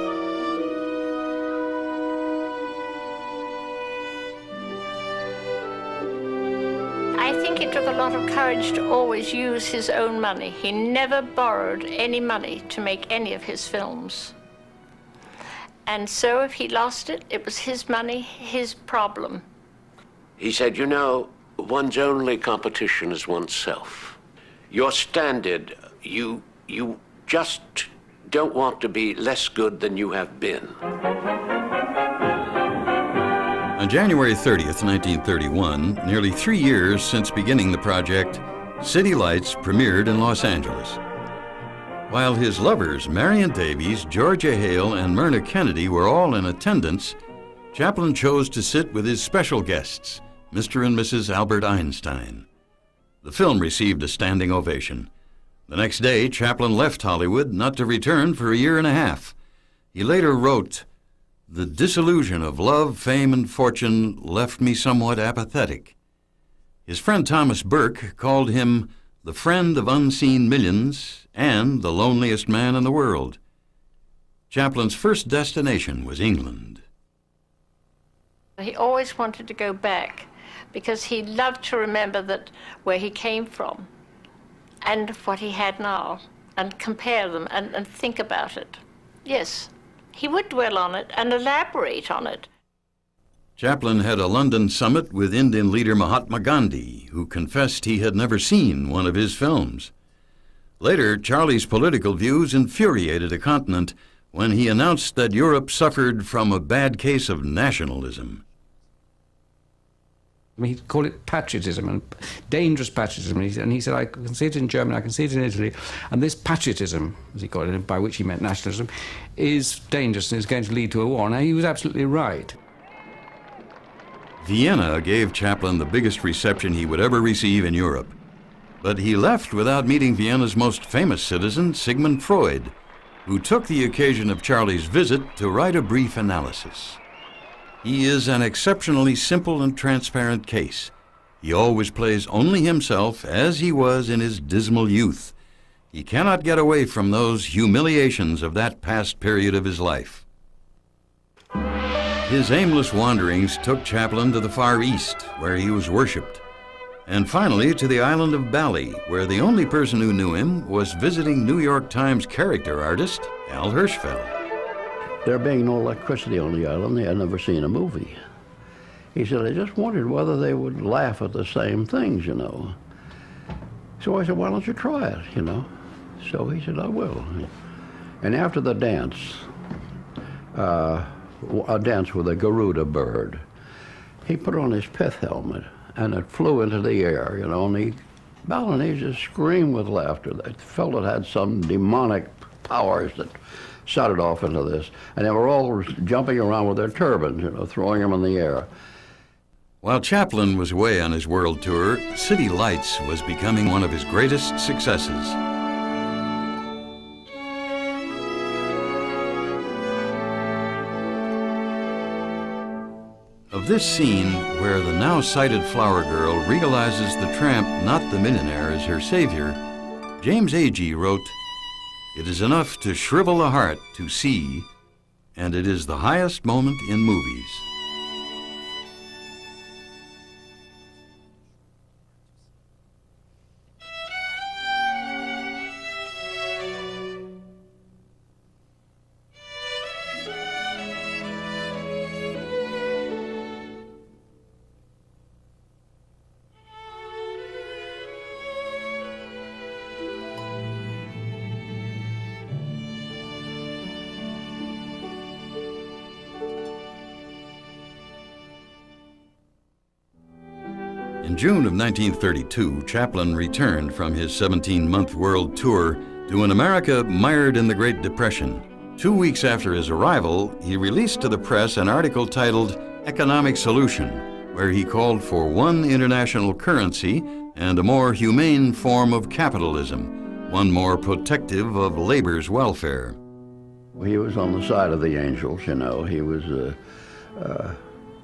I think it took a lot of courage to always use his own money. He never borrowed any money to make any of his films. And so if he lost it, it was his money, his problem. He said, you know, one's only competition is oneself. Your standard, you just don't want to be less good than you have been. On January 30th, 1931, nearly 3 years since beginning the project, City Lights premiered in Los Angeles. While his lovers, Marion Davies, Georgia Hale, and Myrna Kennedy, were all in attendance, Chaplin chose to sit with his special guests, Mr. and Mrs. Albert Einstein. The film received a standing ovation. The next day, Chaplin left Hollywood, not to return for a year and a half. He later wrote, "The disillusion of love, fame, and fortune left me somewhat apathetic." His friend Thomas Burke called him the friend of unseen millions and the loneliest man in the world. Chaplin's first destination was England. He always wanted to go back because he loved to remember that where he came from and what he had now and compare them and think about it. Yes, he would dwell on it and elaborate on it. Chaplin had a London summit with Indian leader Mahatma Gandhi, who confessed he had never seen one of his films. Later, Charlie's political views infuriated a continent when he announced that Europe suffered from a bad case of nationalism. He'd call it patriotism, and dangerous patriotism. And he said, I can see it in Germany, I can see it in Italy, and this patriotism, as he called it, by which he meant nationalism, is dangerous and is going to lead to a war. Now, he was absolutely right. Vienna gave Chaplin the biggest reception he would ever receive in Europe. But he left without meeting Vienna's most famous citizen, Sigmund Freud, who took the occasion of Charlie's visit to write a brief analysis. He is an exceptionally simple and transparent case. He always plays only himself as he was in his dismal youth. He cannot get away from those humiliations of that past period of his life. His aimless wanderings took Chaplin to the Far East, where he was worshipped, and finally to the island of Bali, where the only person who knew him was visiting New York Times character artist Al Hirschfeld. There being no electricity on the island, they had never seen a movie. He said, I just wondered whether they would laugh at the same things, you know. So I said, why don't you try it, you know? So he said, I will. And after the dance, a dance with a Garuda bird, he put on his pith helmet, and it flew into the air, you know, and the Balinese just screamed with laughter. They felt it had some demonic powers that shot it off into this. And they were all jumping around with their turbans, you know, throwing them in the air. While Chaplin was away on his world tour, City Lights was becoming one of his greatest successes. Of this scene where the now sighted flower girl realizes the tramp, not the millionaire, is her savior, James Agee wrote, "It is enough to shrivel a heart to see, and it is the highest moment in movies." In June of 1932, Chaplin returned from his 17-month world tour to an America mired in the Great Depression. 2 weeks after his arrival, he released to the press an article titled Economic Solution, where he called for one international currency and a more humane form of capitalism, one more protective of labor's welfare. He was on the side of the angels, you know. He was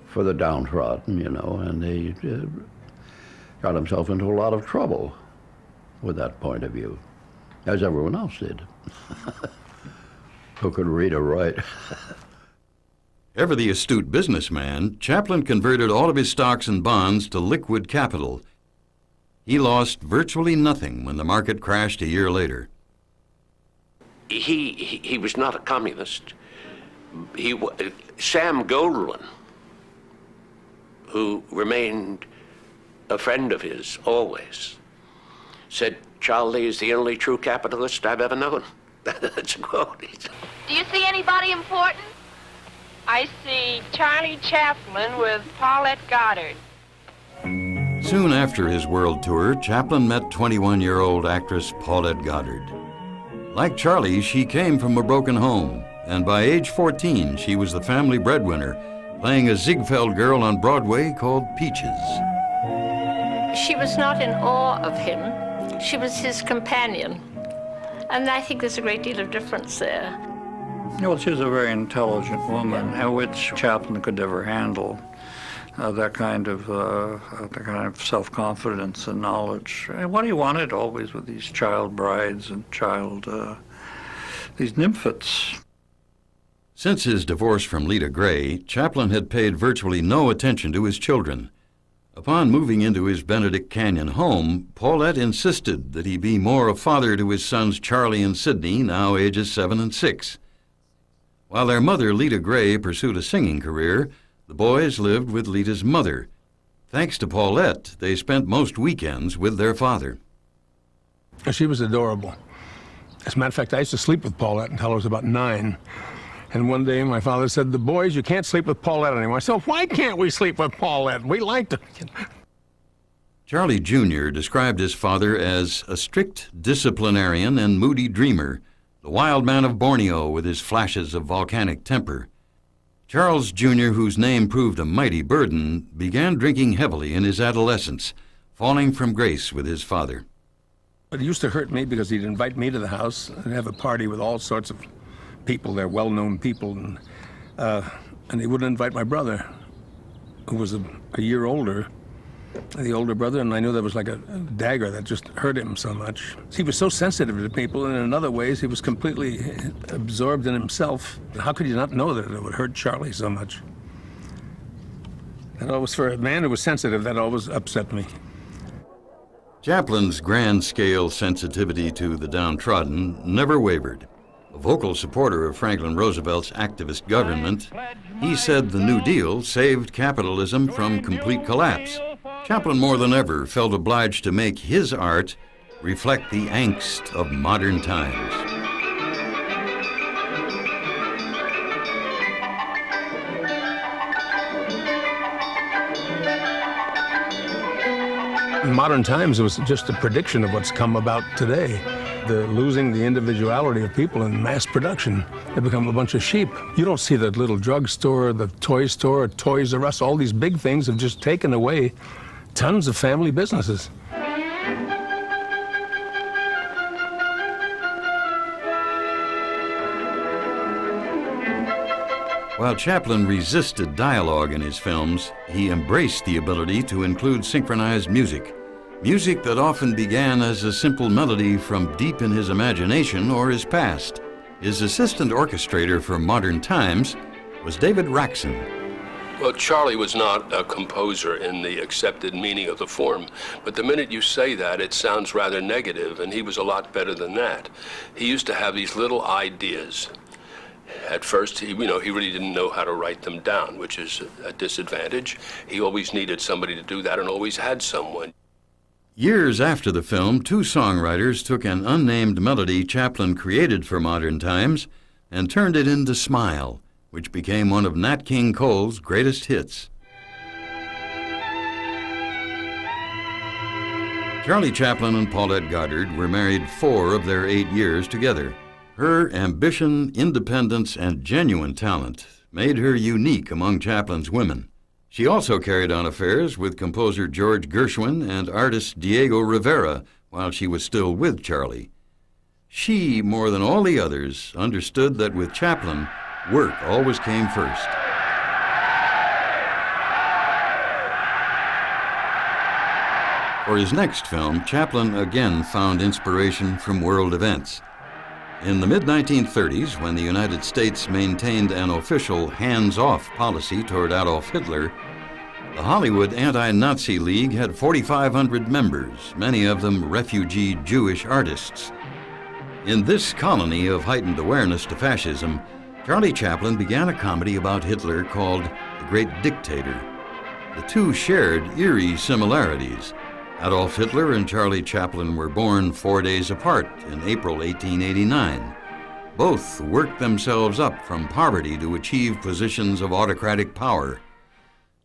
for the downtrodden, you know, and he got himself into a lot of trouble with that point of view, as everyone else did, who could read or write. Ever the astute businessman, Chaplin converted all of his stocks and bonds to liquid capital. He lost virtually nothing when the market crashed a year later. He was not a communist. Sam Goldwyn, who remained a friend of his always, said, "Charlie is the only true capitalist I've ever known." That's a quote. Do you see anybody important? I see Charlie Chaplin with Paulette Goddard. Soon after his world tour, Chaplin met 21-year-old actress Paulette Goddard. Like Charlie, she came from a broken home, and by age 14, she was the family breadwinner, playing a Ziegfeld girl on Broadway called Peaches. She was not in awe of him. She was his companion. And I think there's a great deal of difference there. Well, she was a very intelligent woman, which Chaplin could never handle. That kind of self-confidence and knowledge. And what he wanted always with these child brides and these nymphets. Since his divorce from Lita Gray, Chaplin had paid virtually no attention to his children. Upon moving into his Benedict Canyon home, Paulette insisted that he be more a father to his sons Charlie and Sidney, now ages 7 and 6. While their mother, Lita Gray, pursued a singing career, the boys lived with Lita's mother. Thanks to Paulette, they spent most weekends with their father. She was adorable. As a matter of fact, I used to sleep with Paulette until I was about 9. And one day my father said, "The boys, you can't sleep with Paulette anymore." I said, "Why can't we sleep with Paulette? We liked her." Charlie Jr. described his father as a strict disciplinarian and moody dreamer, the wild man of Borneo with his flashes of volcanic temper. Charles Jr., whose name proved a mighty burden, began drinking heavily in his adolescence, falling from grace with his father. But it used to hurt me because he'd invite me to the house and have a party with all sorts of people, they're well-known people, and he wouldn't invite my brother, who was a year older, the older brother, and I knew there was like a dagger that just hurt him so much. He was so sensitive to people, and in other ways he was completely absorbed in himself. How could you not know that it would hurt Charlie so much? That always, for a man who was sensitive, that always upset me. Chaplin's grand-scale sensitivity to the downtrodden never wavered. A vocal supporter of Franklin Roosevelt's activist government, he said the New Deal saved capitalism from complete collapse. Chaplin more than ever felt obliged to make his art reflect the angst of modern times. In modern times, it was just a prediction of what's come about today. Losing the individuality of people in mass production. They become a bunch of sheep. You don't see the little drugstore, the toy store, Toys R Us. All these big things have just taken away tons of family businesses. While Chaplin resisted dialogue in his films, he embraced the ability to include synchronized music. Music that often began as a simple melody from deep in his imagination or his past. His assistant orchestrator for Modern Times was David Raxon. Well, Charlie was not a composer in the accepted meaning of the form, but the minute you say that, it sounds rather negative, and he was a lot better than that. He used to have these little ideas. At first, he really didn't know how to write them down, which is a disadvantage. He always needed somebody to do that and always had someone. Years after the film, two songwriters took an unnamed melody Chaplin created for Modern Times and turned it into Smile, which became one of Nat King Cole's greatest hits. Charlie Chaplin and Paulette Goddard were married 4 of their 8 years together. Her ambition, independence, and genuine talent made her unique among Chaplin's women. She also carried on affairs with composer George Gershwin and artist Diego Rivera while she was still with Charlie. She, more than all the others, understood that with Chaplin, work always came first. For his next film, Chaplin again found inspiration from world events. In the mid-1930s, when the United States maintained an official hands-off policy toward Adolf Hitler, the Hollywood Anti-Nazi League had 4,500 members, many of them refugee Jewish artists. In this colony of heightened awareness to fascism, Charlie Chaplin began a comedy about Hitler called The Great Dictator. The two shared eerie similarities. Adolf Hitler and Charlie Chaplin were born 4 days apart in April 1889. Both worked themselves up from poverty to achieve positions of autocratic power.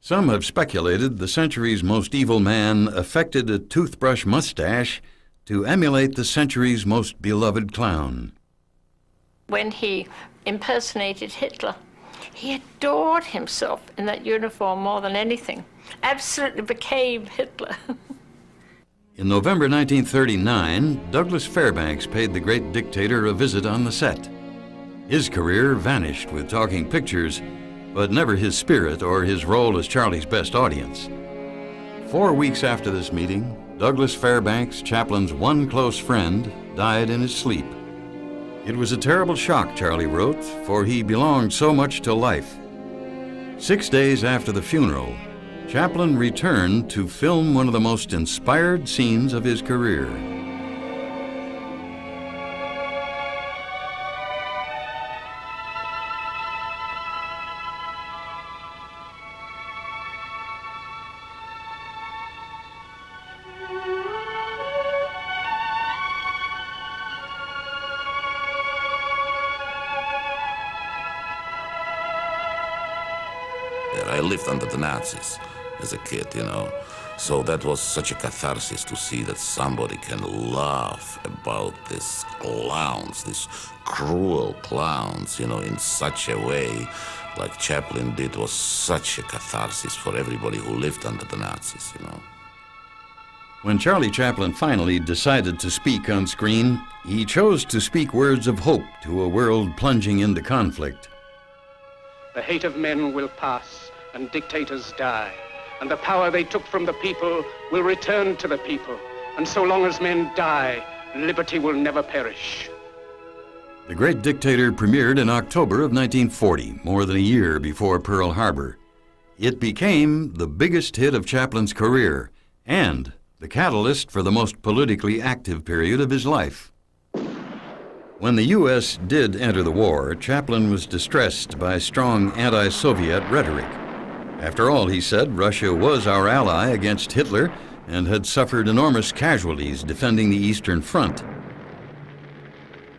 Some have speculated the century's most evil man affected a toothbrush mustache to emulate the century's most beloved clown. When he impersonated Hitler, he adored himself in that uniform more than anything. Absolutely became Hitler. In November 1939, Douglas Fairbanks paid the Great Dictator a visit on the set. His career vanished with talking pictures, but never his spirit or his role as Charlie's best audience. 4 weeks after this meeting, Douglas Fairbanks, Chaplin's one close friend, died in his sleep. It was a terrible shock, Charlie wrote, for he belonged so much to life. 6 days after the funeral, Chaplin returned to film one of the most inspired scenes of his career. I lived under the Nazis as a kid, So that was such a catharsis to see that somebody can laugh about these clowns, these cruel clowns, in such a way like Chaplin did was such a catharsis for everybody who lived under the Nazis, When Charlie Chaplin finally decided to speak on screen, he chose to speak words of hope to a world plunging into conflict. The hate of men will pass and dictators die, and the power they took from the people will return to the people. And so long as men die, liberty will never perish. The Great Dictator premiered in October of 1940, more than a year before Pearl Harbor. It became the biggest hit of Chaplin's career and the catalyst for the most politically active period of his life. When the U.S. did enter the war, Chaplin was distressed by strong anti-Soviet rhetoric. After all, he said, Russia was our ally against Hitler and had suffered enormous casualties defending the Eastern Front.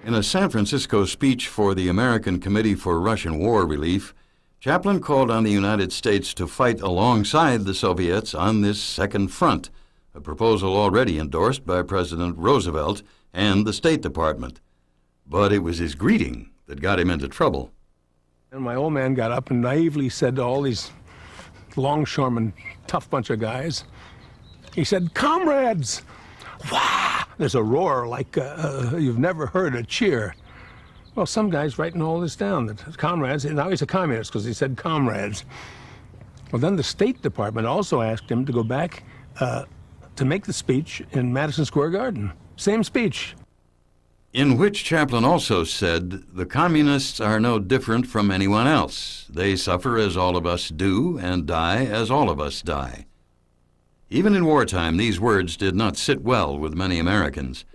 In a San Francisco speech for the American Committee for Russian War Relief, Chaplin called on the United States to fight alongside the Soviets on this second front, a proposal already endorsed by President Roosevelt and the State Department. But it was his greeting that got him into trouble. And my old man got up and naively said to all these longshoremen, tough bunch of guys, he said, "Comrades!" Wah! There's a roar like you've never heard a cheer. Well, some guy's writing all this down, that comrades, and now he's a communist because he said comrades. Well, then the State Department also asked him to go back to make the speech in Madison Square Garden. Same speech. In which Chaplin also said, "The communists are no different from anyone else. They suffer as all of us do and die as all of us die." Even in wartime, these words did not sit well with many Americans.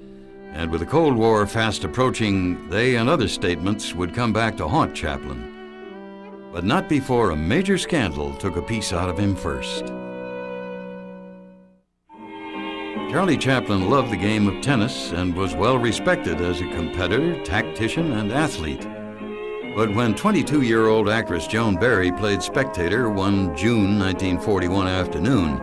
And with the Cold War fast approaching, they and other statements would come back to haunt Chaplin. But not before a major scandal took a piece out of him first. Charlie Chaplin loved the game of tennis and was well respected as a competitor, tactician, and athlete. But when 22-year-old actress Joan Barry played spectator one June 1941 afternoon,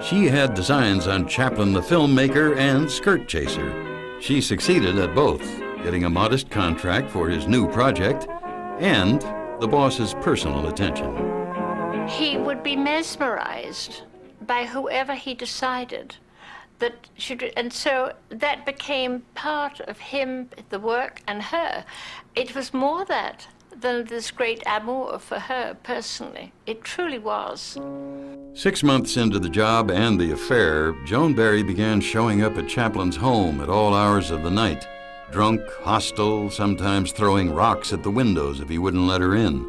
she had designs on Chaplin the filmmaker and skirt chaser. She succeeded at both, getting a modest contract for his new project and the boss's personal attention. He would be mesmerized by whoever he decided that should, and so that became part of him, the work, and her. It was more that than this great amour for her personally. It truly was. 6 months into the job and the affair, Joan Barry began showing up at Chaplin's home at all hours of the night, drunk, hostile, sometimes throwing rocks at the windows if he wouldn't let her in.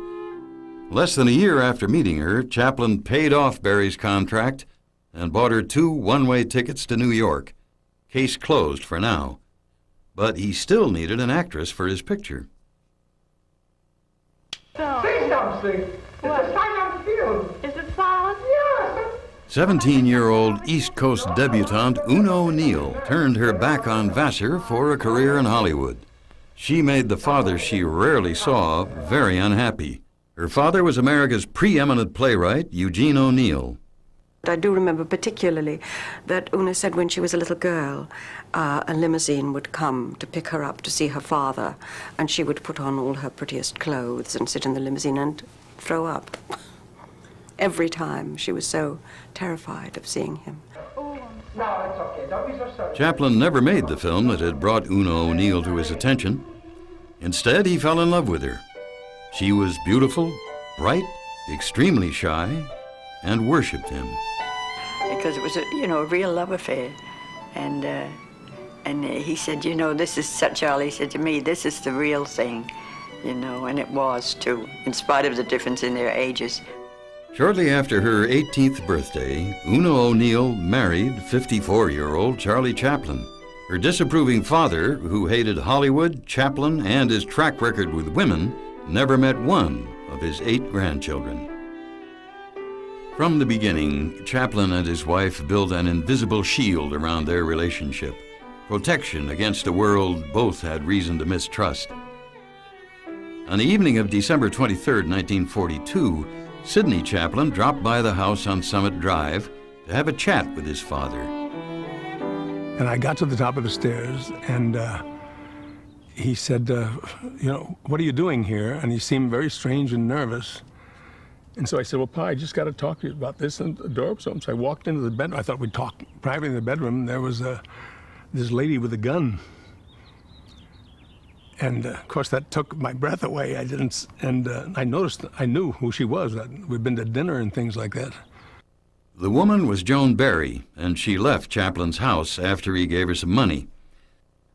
Less than a year after meeting her, Chaplin paid off Barry's contract and bought her 2 one-way tickets to New York. Case closed for now. But he still needed an actress for his picture. Say something. It's a silent film. Is it silent? Yes. 17-year-old East Coast debutante Una O'Neill turned her back on Vassar for a career in Hollywood. She made the father she rarely saw very unhappy. Her father was America's preeminent playwright, Eugene O'Neill. I do remember particularly that Una said when she was a little girl, a limousine would come to pick her up to see her father, and she would put on all her prettiest clothes and sit in the limousine and throw up. Every time. She was so terrified of seeing him. No, it's okay. Don't be so sorry. Chaplin never made the film that had brought Una O'Neill to his attention. Instead, he fell in love with her. She was beautiful, bright, extremely shy, and worshipped him. Because it was a real love affair. And he said, this is, Charlie said to me, this is the real thing, and it was too, in spite of the difference in their ages. Shortly after her 18th birthday, Una O'Neill married 54-year-old Charlie Chaplin. Her disapproving father, who hated Hollywood, Chaplin, and his track record with women, never met one of his 8 grandchildren. From the beginning, Chaplin and his wife built an invisible shield around their relationship, protection against a world both had reason to mistrust. On the evening of December 23, 1942, Sidney Chaplin dropped by the house on Summit Drive to have a chat with his father. And I got to the top of the stairs, and he said, what are you doing here? And he seemed very strange and nervous. And so I said, well, Pa, I just got to talk to you about this, and the door was open. So I walked into the bedroom. I thought we'd talk privately in the bedroom. And there was this lady with a gun. And of course, that took my breath away. I knew who she was. We'd been to dinner and things like that. The woman was Joan Barry, and she left Chaplin's house after he gave her some money.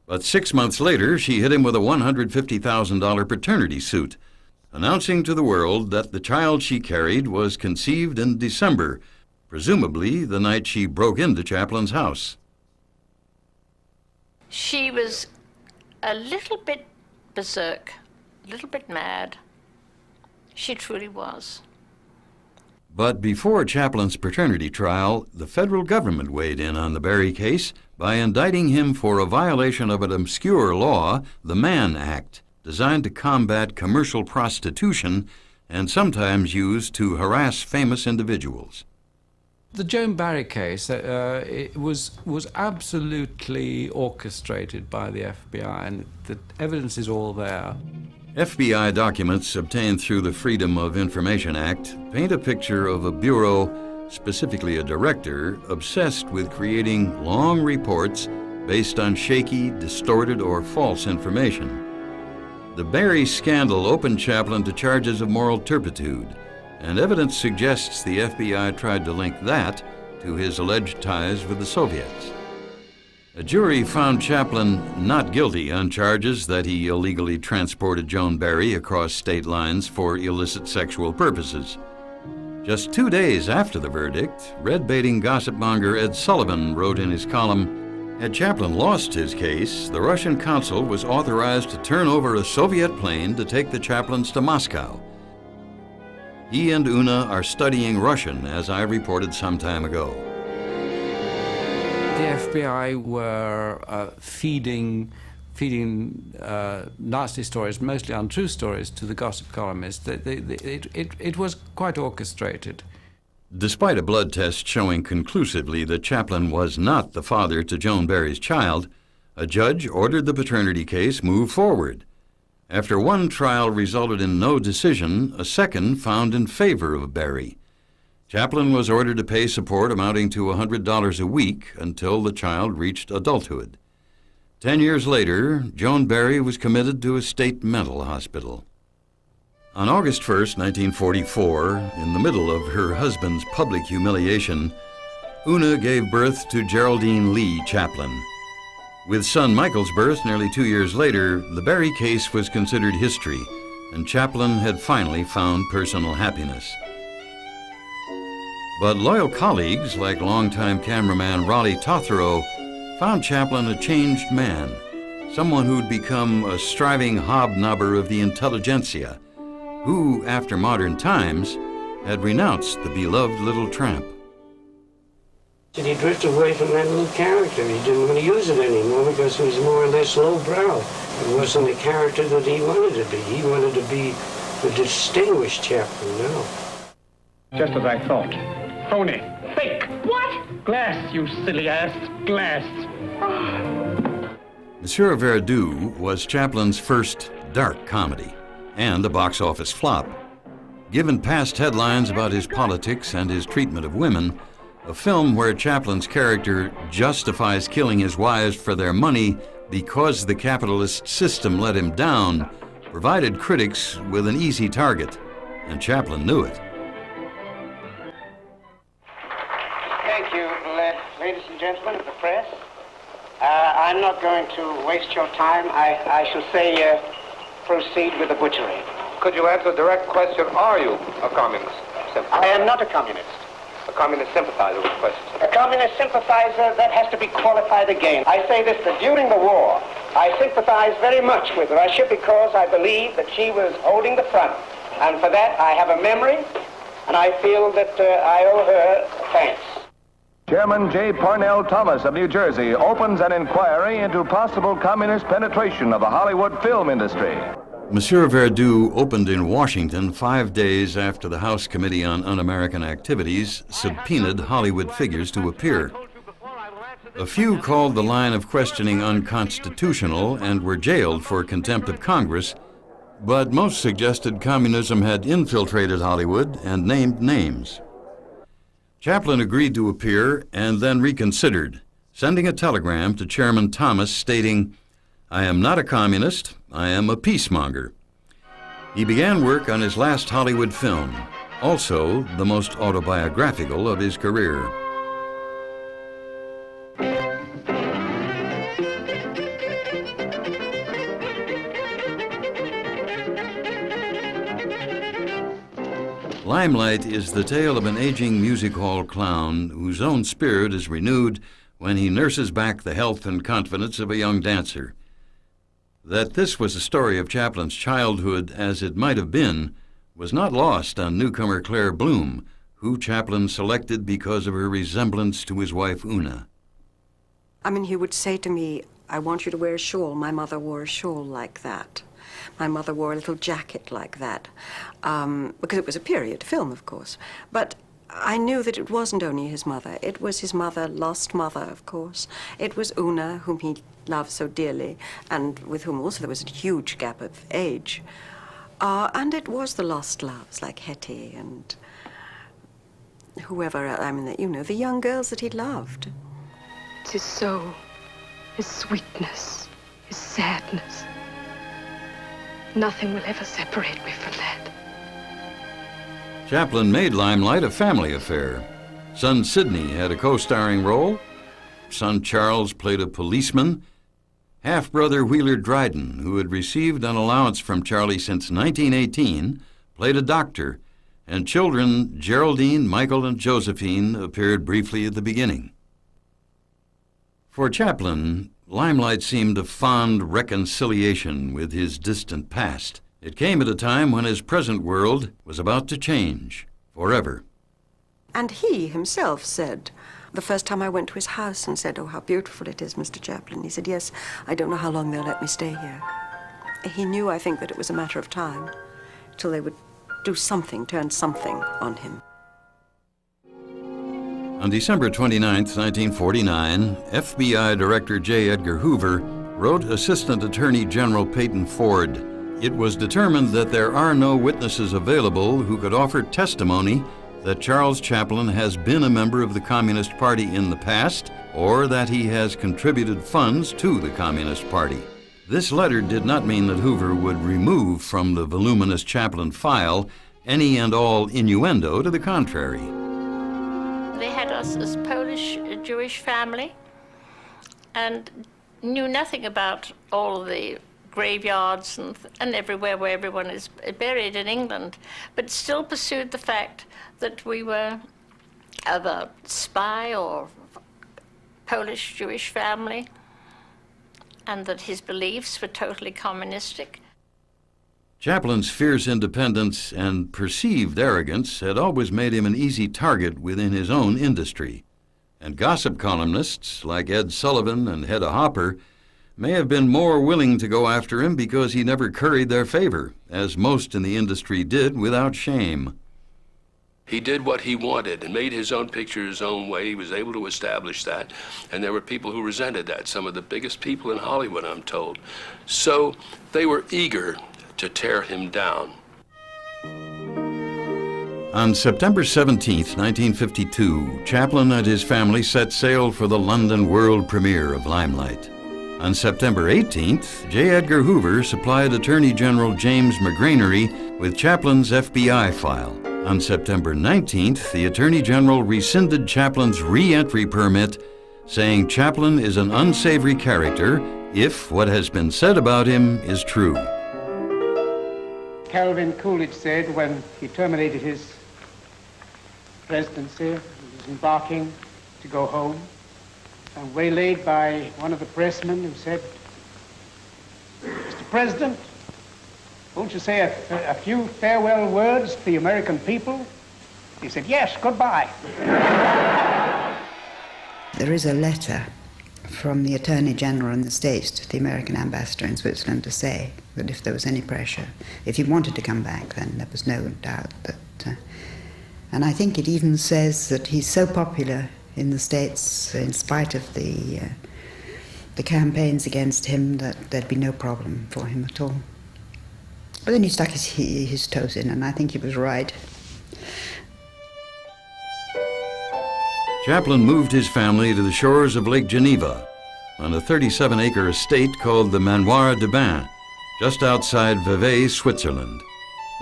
But 6 months later, she hit him with a $150,000 paternity suit, announcing to the world that the child she carried was conceived in December, presumably the night she broke into Chaplin's house. She was a little bit berserk, a little bit mad. She truly was. But before Chaplin's paternity trial, the federal government weighed in on the Barry case by indicting him for a violation of an obscure law, the Mann Act, designed to combat commercial prostitution and sometimes used to harass famous individuals. The Joan Barry case it was absolutely orchestrated by the FBI, and the evidence is all there. FBI documents obtained through the Freedom of Information Act paint a picture of a bureau, specifically a director, obsessed with creating long reports based on shaky, distorted, or false information. The Barry scandal opened Chaplin to charges of moral turpitude, and evidence suggests the FBI tried to link that to his alleged ties with the Soviets. A jury found Chaplin not guilty on charges that he illegally transported Joan Barry across state lines for illicit sexual purposes. Just 2 days after the verdict, red-baiting gossip-monger Ed Sullivan wrote in his column, "Had Chaplin lost his case, the Russian consul was authorized to turn over a Soviet plane to take the Chaplins to Moscow. He and Una are studying Russian, as I reported some time ago." The FBI were feeding nasty stories, mostly untrue stories, to the gossip columnists. It was quite orchestrated. Despite a blood test showing conclusively that Chaplin was not the father to Joan Barry's child, a judge ordered the paternity case move forward. After one trial resulted in no decision, a second found in favor of Barry. Chaplin was ordered to pay support amounting to $100 a week until the child reached adulthood. 10 years later, Joan Barry was committed to a state mental hospital. On August 1st, 1944, in the middle of her husband's public humiliation, Una gave birth to Geraldine Lee Chaplin. With son Michael's birth nearly 2 years later, the Barry case was considered history, and Chaplin had finally found personal happiness. But loyal colleagues like longtime cameraman Raleigh Tothero found Chaplin a changed man, someone who'd become a striving hobnobber of the intelligentsia, who, after modern times, had renounced the beloved Little Tramp. And he drifted away from that little character. He didn't want to use it anymore because it was more or less lowbrow. It wasn't the character that he wanted to be. He wanted to be the distinguished Chaplin now. Just as I thought. Phony. Fake. What? Glass, you silly ass. Glass. Monsieur Verdoux was Chaplin's first dark comedy, and a box office flop. Given past headlines about his politics and his treatment of women, a film where Chaplin's character justifies killing his wives for their money because the capitalist system let him down provided critics with an easy target, and Chaplin knew it. Thank you, ladies and gentlemen of the press. I'm not going to waste your time. I shall say proceed with the butchery. Could you answer a direct question? Are you a communist? I am not a communist. A communist sympathizer with questions. A communist sympathizer, that has to be qualified again. I say this, that during the war, I sympathized very much with Russia because I believe that she was holding the front. And for that, I have a memory, and I feel that I owe her thanks. Chairman J. Parnell Thomas of New Jersey opens an inquiry into possible communist penetration of the Hollywood film industry. Monsieur Verdoux opened in Washington 5 days after the House Committee on Un-American Activities subpoenaed Hollywood figures to appear. A few called the line of questioning unconstitutional and were jailed for contempt of Congress, but most suggested communism had infiltrated Hollywood and named names. Chaplin agreed to appear and then reconsidered, sending a telegram to Chairman Thomas stating, "I am not a communist, I am a peacemonger." He began work on his last Hollywood film, also the most autobiographical of his career. Limelight is the tale of an aging music hall clown whose own spirit is renewed when he nurses back the health and confidence of a young dancer. That this was a story of Chaplin's childhood as it might have been was not lost on newcomer Claire Bloom, who Chaplin selected because of her resemblance to his wife Una. I mean, he would say to me, "I want you to wear a shawl." My mother wore a shawl like that. My mother wore a little jacket like that, because it was a period film, of course. But I knew that it wasn't only his mother. It was his mother, lost mother, of course. It was Una, whom he loved so dearly, and with whom also there was a huge gap of age. And it was the lost loves, like Hetty and whoever, I mean, you know, the young girls that he loved. It's his soul, his sweetness, his sadness. Nothing will ever separate me from that. Chaplin made Limelight a family affair. Son Sidney had a co-starring role. Son Charles played a policeman. Half-brother Wheeler Dryden, who had received an allowance from Charlie since 1918, played a doctor, and children Geraldine, Michael, and Josephine appeared briefly at the beginning. For Chaplin, Limelight seemed a fond reconciliation with his distant past. It came at a time when his present world was about to change forever. And he himself said, the first time I went to his house and said, "Oh, how beautiful it is, Mr. Chaplin," he said, "Yes, I don't know how long they'll let me stay here." He knew, I think, that it was a matter of time till they would do something, turn something on him. On December 29, 1949, FBI Director J. Edgar Hoover wrote Assistant Attorney General Peyton Ford, "It was determined that there are no witnesses available who could offer testimony that Charles Chaplin has been a member of the Communist Party in the past or that he has contributed funds to the Communist Party." This letter did not mean that Hoover would remove from the voluminous Chaplin file any and all innuendo to the contrary. They had us as Polish Jewish family and knew nothing about all of the graveyards and everywhere where everyone is buried in England, but still pursued the fact that we were of a spy or Polish Jewish family and that his beliefs were totally communistic. Chaplin's fierce independence and perceived arrogance had always made him an easy target within his own industry, and gossip columnists like Ed Sullivan and Hedda Hopper may have been more willing to go after him because he never curried their favor, as most in the industry did without shame. He did what he wanted and made his own picture his own way. He was able to establish that, and there were people who resented that, some of the biggest people in Hollywood, I'm told. So they were eager to tear him down. On September 17, 1952, Chaplin and his family set sail for the London world premiere of Limelight. On September 18th, J. Edgar Hoover supplied Attorney General James McGranery with Chaplin's FBI file. On September 19th, the Attorney General rescinded Chaplin's re-entry permit, saying Chaplin is an unsavory character if what has been said about him is true. Calvin Coolidge said when he terminated his presidency, he was embarking to go home, and waylaid by one of the pressmen who said, "Mr. President, won't you say a few farewell words to the American people?" He said, "Yes, goodbye." There is a letter from the Attorney General in the States to the American ambassador in Switzerland to say that if there was any pressure, if he wanted to come back, then there was no doubt that... and I think it even says that he's so popular in the States, in spite of the campaigns against him, that there'd be no problem for him at all. But then he stuck his toes in, and I think he was right. Chaplin moved his family to the shores of Lake Geneva on a 37-acre estate called the Manoir de Bain, just outside Vevey, Switzerland.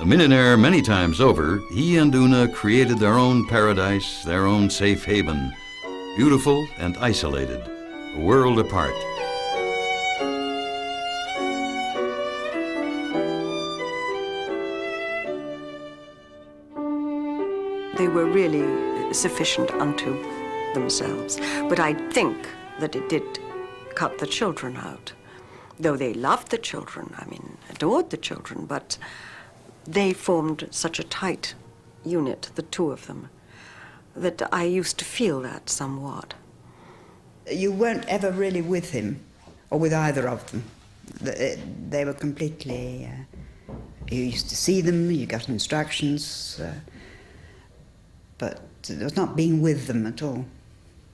A millionaire many times over, he and Una created their own paradise, their own safe haven, beautiful and isolated, a world apart. They were really sufficient unto themselves. But I think that it did cut the children out. Though they loved the children, I mean, adored the children, but they formed such a tight unit, the two of them, that I used to feel that somewhat. You weren't ever really with him, or with either of them. They were completely... you used to see them, you got instructions, but it was not being with them at all.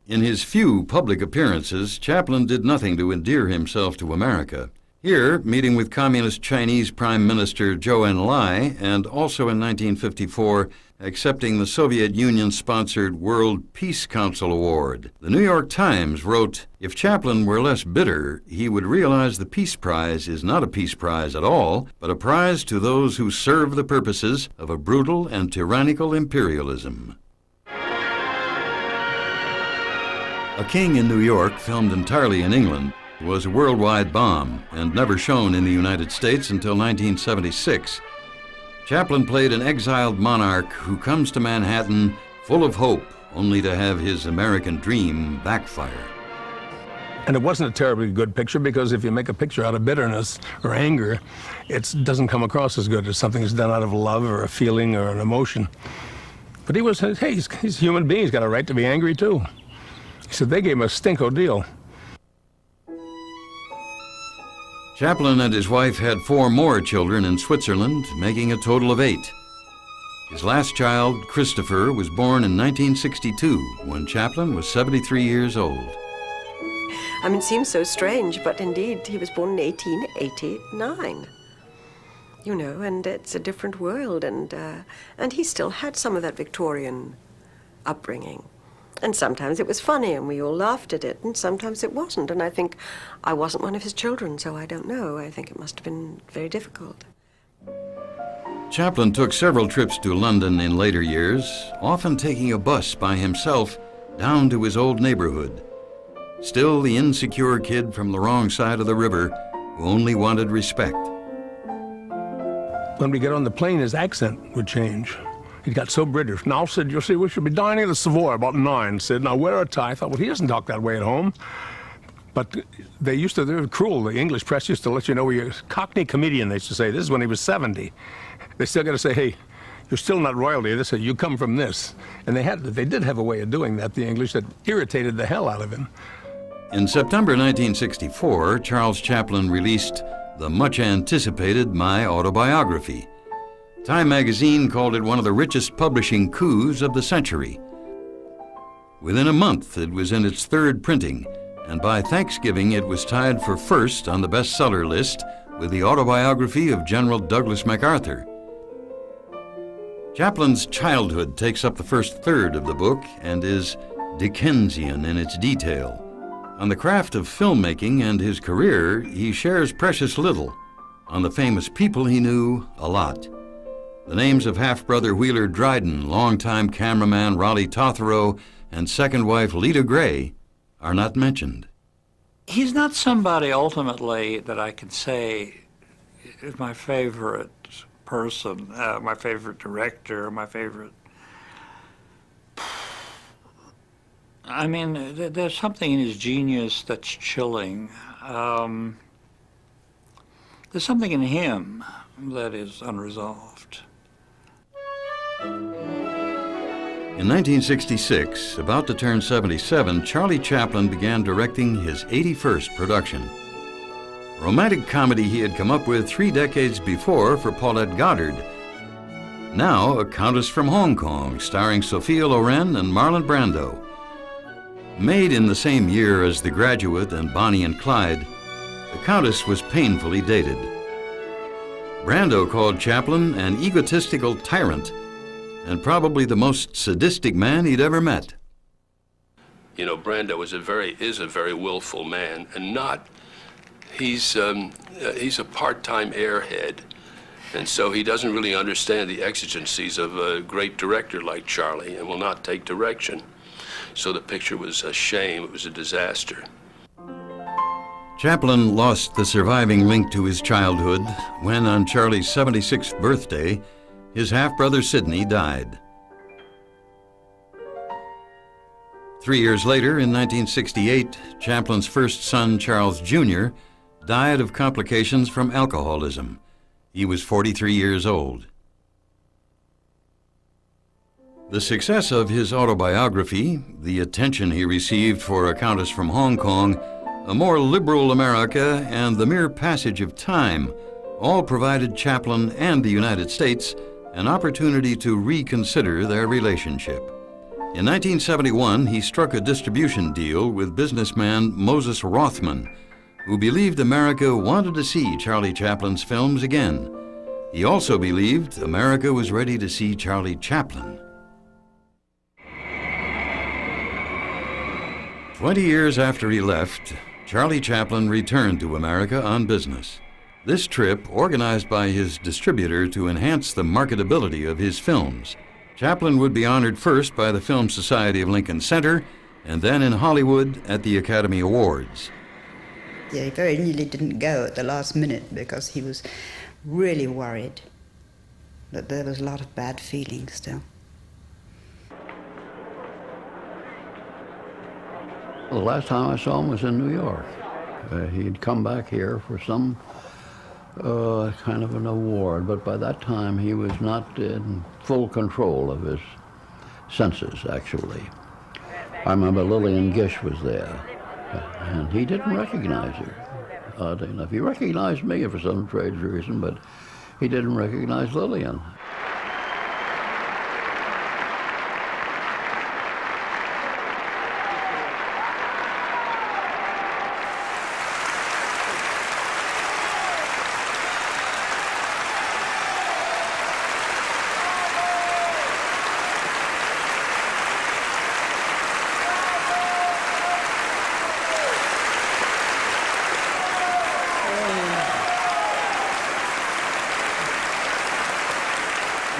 In his few public appearances, Chaplin did nothing to endear himself to America. Here, meeting with Communist Chinese Prime Minister Zhou Enlai, and also in 1954, accepting the Soviet Union-sponsored World Peace Council Award. The New York Times wrote, "If Chaplin were less bitter, he would realize the Peace Prize is not a peace prize at all, but a prize to those who serve the purposes of a brutal and tyrannical imperialism." A King in New York, filmed entirely in England, was a worldwide bomb and never shown in the United States until 1976. Chaplin played an exiled monarch who comes to Manhattan full of hope, only to have his American dream backfire. And it wasn't a terribly good picture, because if you make a picture out of bitterness or anger, it doesn't come across as good as something that's done out of love or a feeling or an emotion. But he was, hey, he's a human being. He's got a right to be angry too. He said they gave him a stinko deal. Chaplin and his wife had 4 more children in Switzerland, making a total of 8. His last child, Christopher, was born in 1962, when Chaplin was 73 years old. I mean, it seems so strange, but indeed, he was born in 1889. You know, and it's a different world, and he still had some of that Victorian upbringing. And sometimes it was funny and we all laughed at it, and sometimes it wasn't. And I think I wasn't one of his children, so I don't know. I think it must have been very difficult. Chaplin took several trips to London in later years, often taking a bus by himself down to his old neighborhood. Still the insecure kid from the wrong side of the river who only wanted respect. When we get on the plane, his accent would change. He got so British. Now, Sid, you'll see, we should be dining at the Savoy about 9, Sid. Now, wear a tie. I thought, well, he doesn't talk that way at home. But they were cruel. The English press used to let you know you're a Cockney comedian, they used to say. This is when he was 70. They still got to say, hey, you're still not royalty. They say, you come from this. And they did have a way of doing that, the English, that irritated the hell out of him. In September 1964, Charles Chaplin released the much-anticipated My Autobiography. Time magazine called it one of the richest publishing coups of the century. Within a month, it was in its 3rd printing, and by Thanksgiving, it was tied for first on the bestseller list with the autobiography of General Douglas MacArthur. Chaplin's childhood takes up the first third of the book and is Dickensian in its detail. On the craft of filmmaking and his career, he shares precious little. On the famous people he knew, a lot. The names of half-brother Wheeler Dryden, longtime cameraman Raleigh Totherow, and second wife Lita Gray are not mentioned. He's not somebody ultimately that I can say is my favorite person, my favorite director, my favorite. I mean, there's something in his genius that's chilling. There's something in him that is unresolved. In 1966, about to turn 77, Charlie Chaplin began directing his 81st production. A romantic comedy he had come up with 3 decades before for Paulette Goddard. Now, A Countess from Hong Kong, starring Sophia Loren and Marlon Brando. Made in the same year as The Graduate and Bonnie and Clyde, The Countess was painfully dated. Brando called Chaplin an egotistical tyrant and probably the most sadistic man he'd ever met. You know, Brando is a very willful man, and he's a part-time airhead, and so he doesn't really understand the exigencies of a great director like Charlie, and will not take direction. So the picture was a shame, it was a disaster. Chaplin lost the surviving link to his childhood when, on Charlie's 76th birthday, his half-brother Sidney died. 3 years later, in 1968, Chaplin's first son, Charles Jr., died of complications from alcoholism. He was 43 years old. The success of his autobiography, the attention he received for A Countess from Hong Kong, A More Liberal America, and The Mere Passage of Time all provided Chaplin and the United States an opportunity to reconsider their relationship. In 1971, he struck a distribution deal with businessman Moses Rothman, who believed America wanted to see Charlie Chaplin's films again. He also believed America was ready to see Charlie Chaplin. 20 years after he left, Charlie Chaplin returned to America on business. This trip, organized by his distributor to enhance the marketability of his films. Chaplin would be honored first by the Film Society of Lincoln Center, and then in Hollywood at the Academy Awards. Yeah, he very nearly didn't go at the last minute because he was really worried that there was a lot of bad feeling still. The last time I saw him was in New York. He'd come back here for some kind of an award, but by that time he was not in full control of his senses, actually. I remember Lillian Gish was there, and he didn't recognize her. Oddly enough, he recognized me for some strange reason, but he didn't recognize Lillian.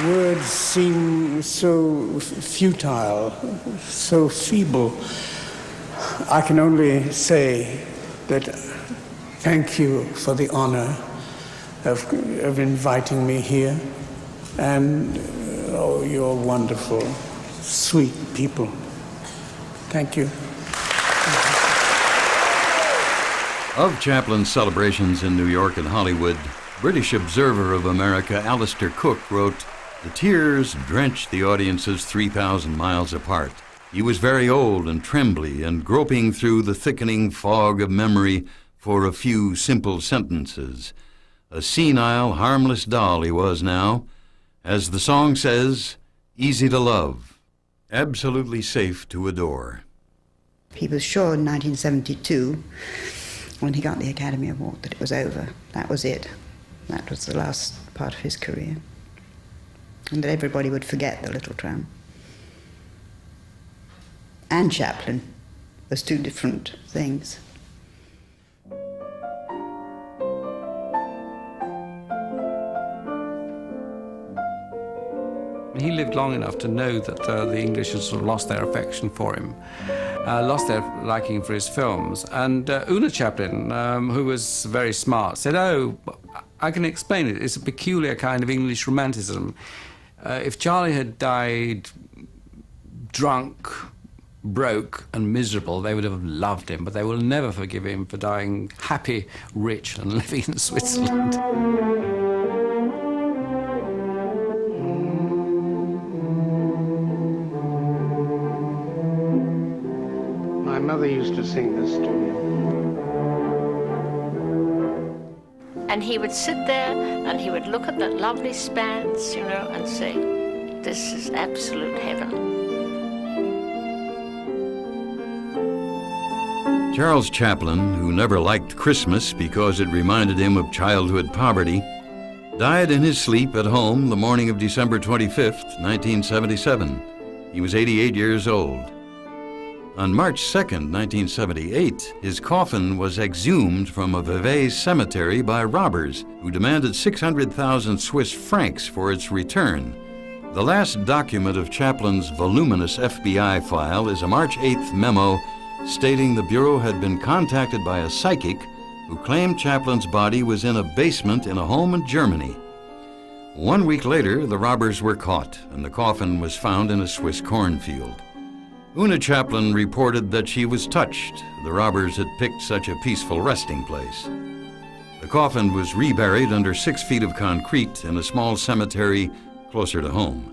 Words seem so futile, so feeble. I can only say that thank you for the honor of inviting me here, and oh, you're wonderful, sweet people. Thank you. Of Chaplin's celebrations in New York and Hollywood, British observer of America Alistair Cook wrote, "The tears drenched the audiences 3,000 miles apart. He was very old and trembly and groping through the thickening fog of memory for a few simple sentences. A senile, harmless doll he was now. As the song says, easy to love, absolutely safe to adore." He was sure in 1972, when he got the Academy Award, that it was over. That was it. That was the last part of his career. And that everybody would forget the Little Tramp. And Chaplin as two different things. He lived long enough to know that the English had sort of lost their affection for him, lost their liking for his films. And Una Chaplin, who was very smart, said, "Oh, I can explain it. It's a peculiar kind of English romanticism. If Charlie had died drunk, broke and miserable, they would have loved him, but they will never forgive him for dying happy, rich and living in Switzerland." My mother used to sing this to me. And he would sit there and he would look at that lovely expanse, you know, and say, "This is absolute heaven." Charles Chaplin, who never liked Christmas because it reminded him of childhood poverty, died in his sleep at home the morning of December 25th, 1977. He was 88 years old. On March 2nd, 1978, his coffin was exhumed from a Vevey cemetery by robbers who demanded 600,000 Swiss francs for its return. The last document of Chaplin's voluminous FBI file is a March 8th memo stating the Bureau had been contacted by a psychic who claimed Chaplin's body was in a basement in a home in Germany. 1 week later, the robbers were caught, and the coffin was found in a Swiss cornfield. Una Chaplin reported that she was touched. The robbers had picked such a peaceful resting place. The coffin was reburied under 6 feet of concrete in a small cemetery closer to home.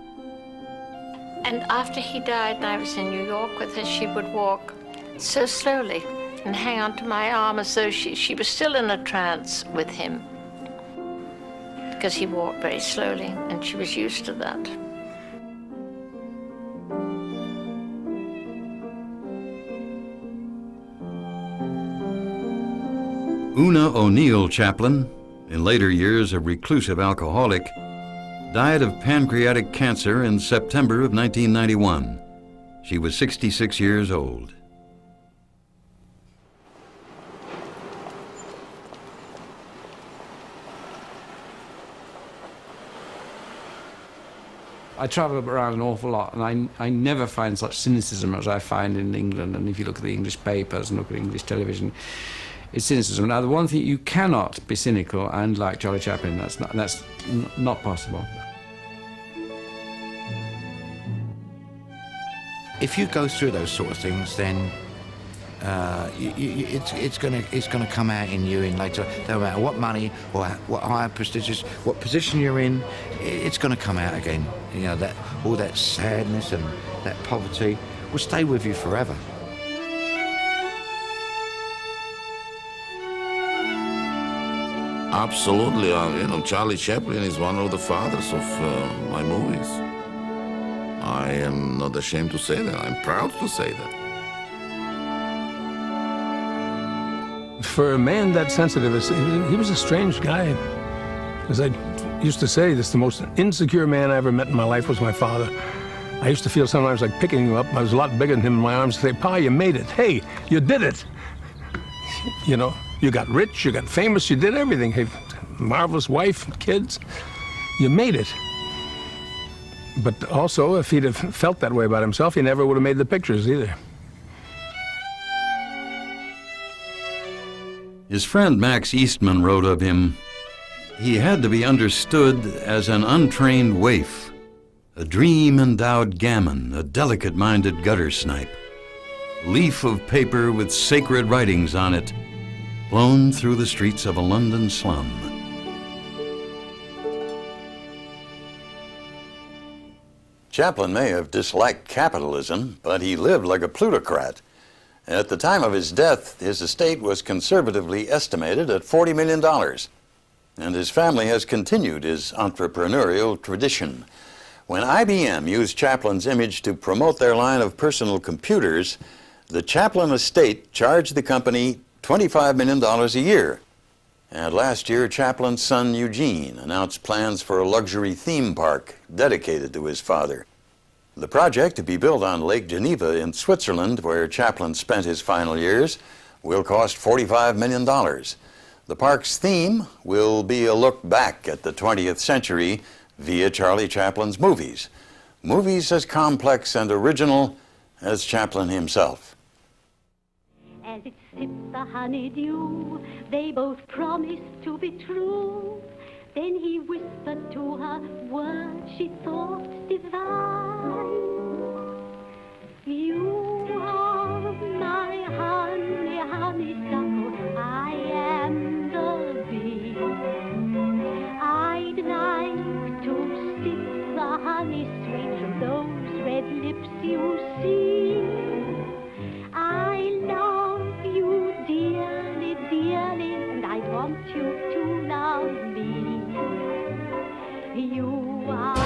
And after he died and I was in New York with her, she would walk so slowly and hang onto my arm as though she was still in a trance with him. Because he walked very slowly and she was used to that. Una O'Neill Chaplin, in later years a reclusive alcoholic, died of pancreatic cancer in September of 1991. She was 66 years old. I travel around an awful lot, and I never find such cynicism as I find in England. And if you look at the English papers and look at English television, it's cynicism. Now, the one thing, you cannot be cynical and like Charlie Chaplin. That's not possible. If you go through those sort of things, then it's gonna come out in you in later. No matter what money or what higher prestigious, what position you're in, it's gonna come out again. You know, that all that sadness and that poverty will stay with you forever. Absolutely. You know, Charlie Chaplin is one of the fathers of my movies. I am not ashamed to say that. I'm proud to say that. For a man that sensitive, he was a strange guy. As I used to say, the most insecure man I ever met in my life was my father. I used to feel sometimes like picking him up. I was a lot bigger than him in my arms, and say, "Pa, you made it. Hey, you did it." You know, you got rich, you got famous, you did everything. Hey, marvelous wife, kids. You made it. But also, if he'd have felt that way about himself, he never would have made the pictures either. His friend Max Eastman wrote of him, "He had to be understood as an untrained waif, a dream-endowed gamin, a delicate-minded gutter snipe, leaf of paper with sacred writings on it, blown through the streets of a London slum." Chaplin may have disliked capitalism, but he lived like a plutocrat. At the time of his death, his estate was conservatively estimated at $40 million, and his family has continued his entrepreneurial tradition. When IBM used Chaplin's image to promote their line of personal computers, the Chaplin estate charged the company $25 million a year. And last year, Chaplin's son Eugene announced plans for a luxury theme park dedicated to his father. The project, to be built on Lake Geneva in Switzerland, where Chaplin spent his final years, will cost $45 million. The park's theme will be a look back at the 20th century via Charlie Chaplin's movies. Movies as complex and original as Chaplin himself. As it sips the honeydew, they both promised to be true. Then he whispered to her words she thought divine. You are my honey, honeysuckle, I am the bee. I'd like to sip the honey sweet from those red lips you see. I love you dearly, dearly, and I want you to love me. You are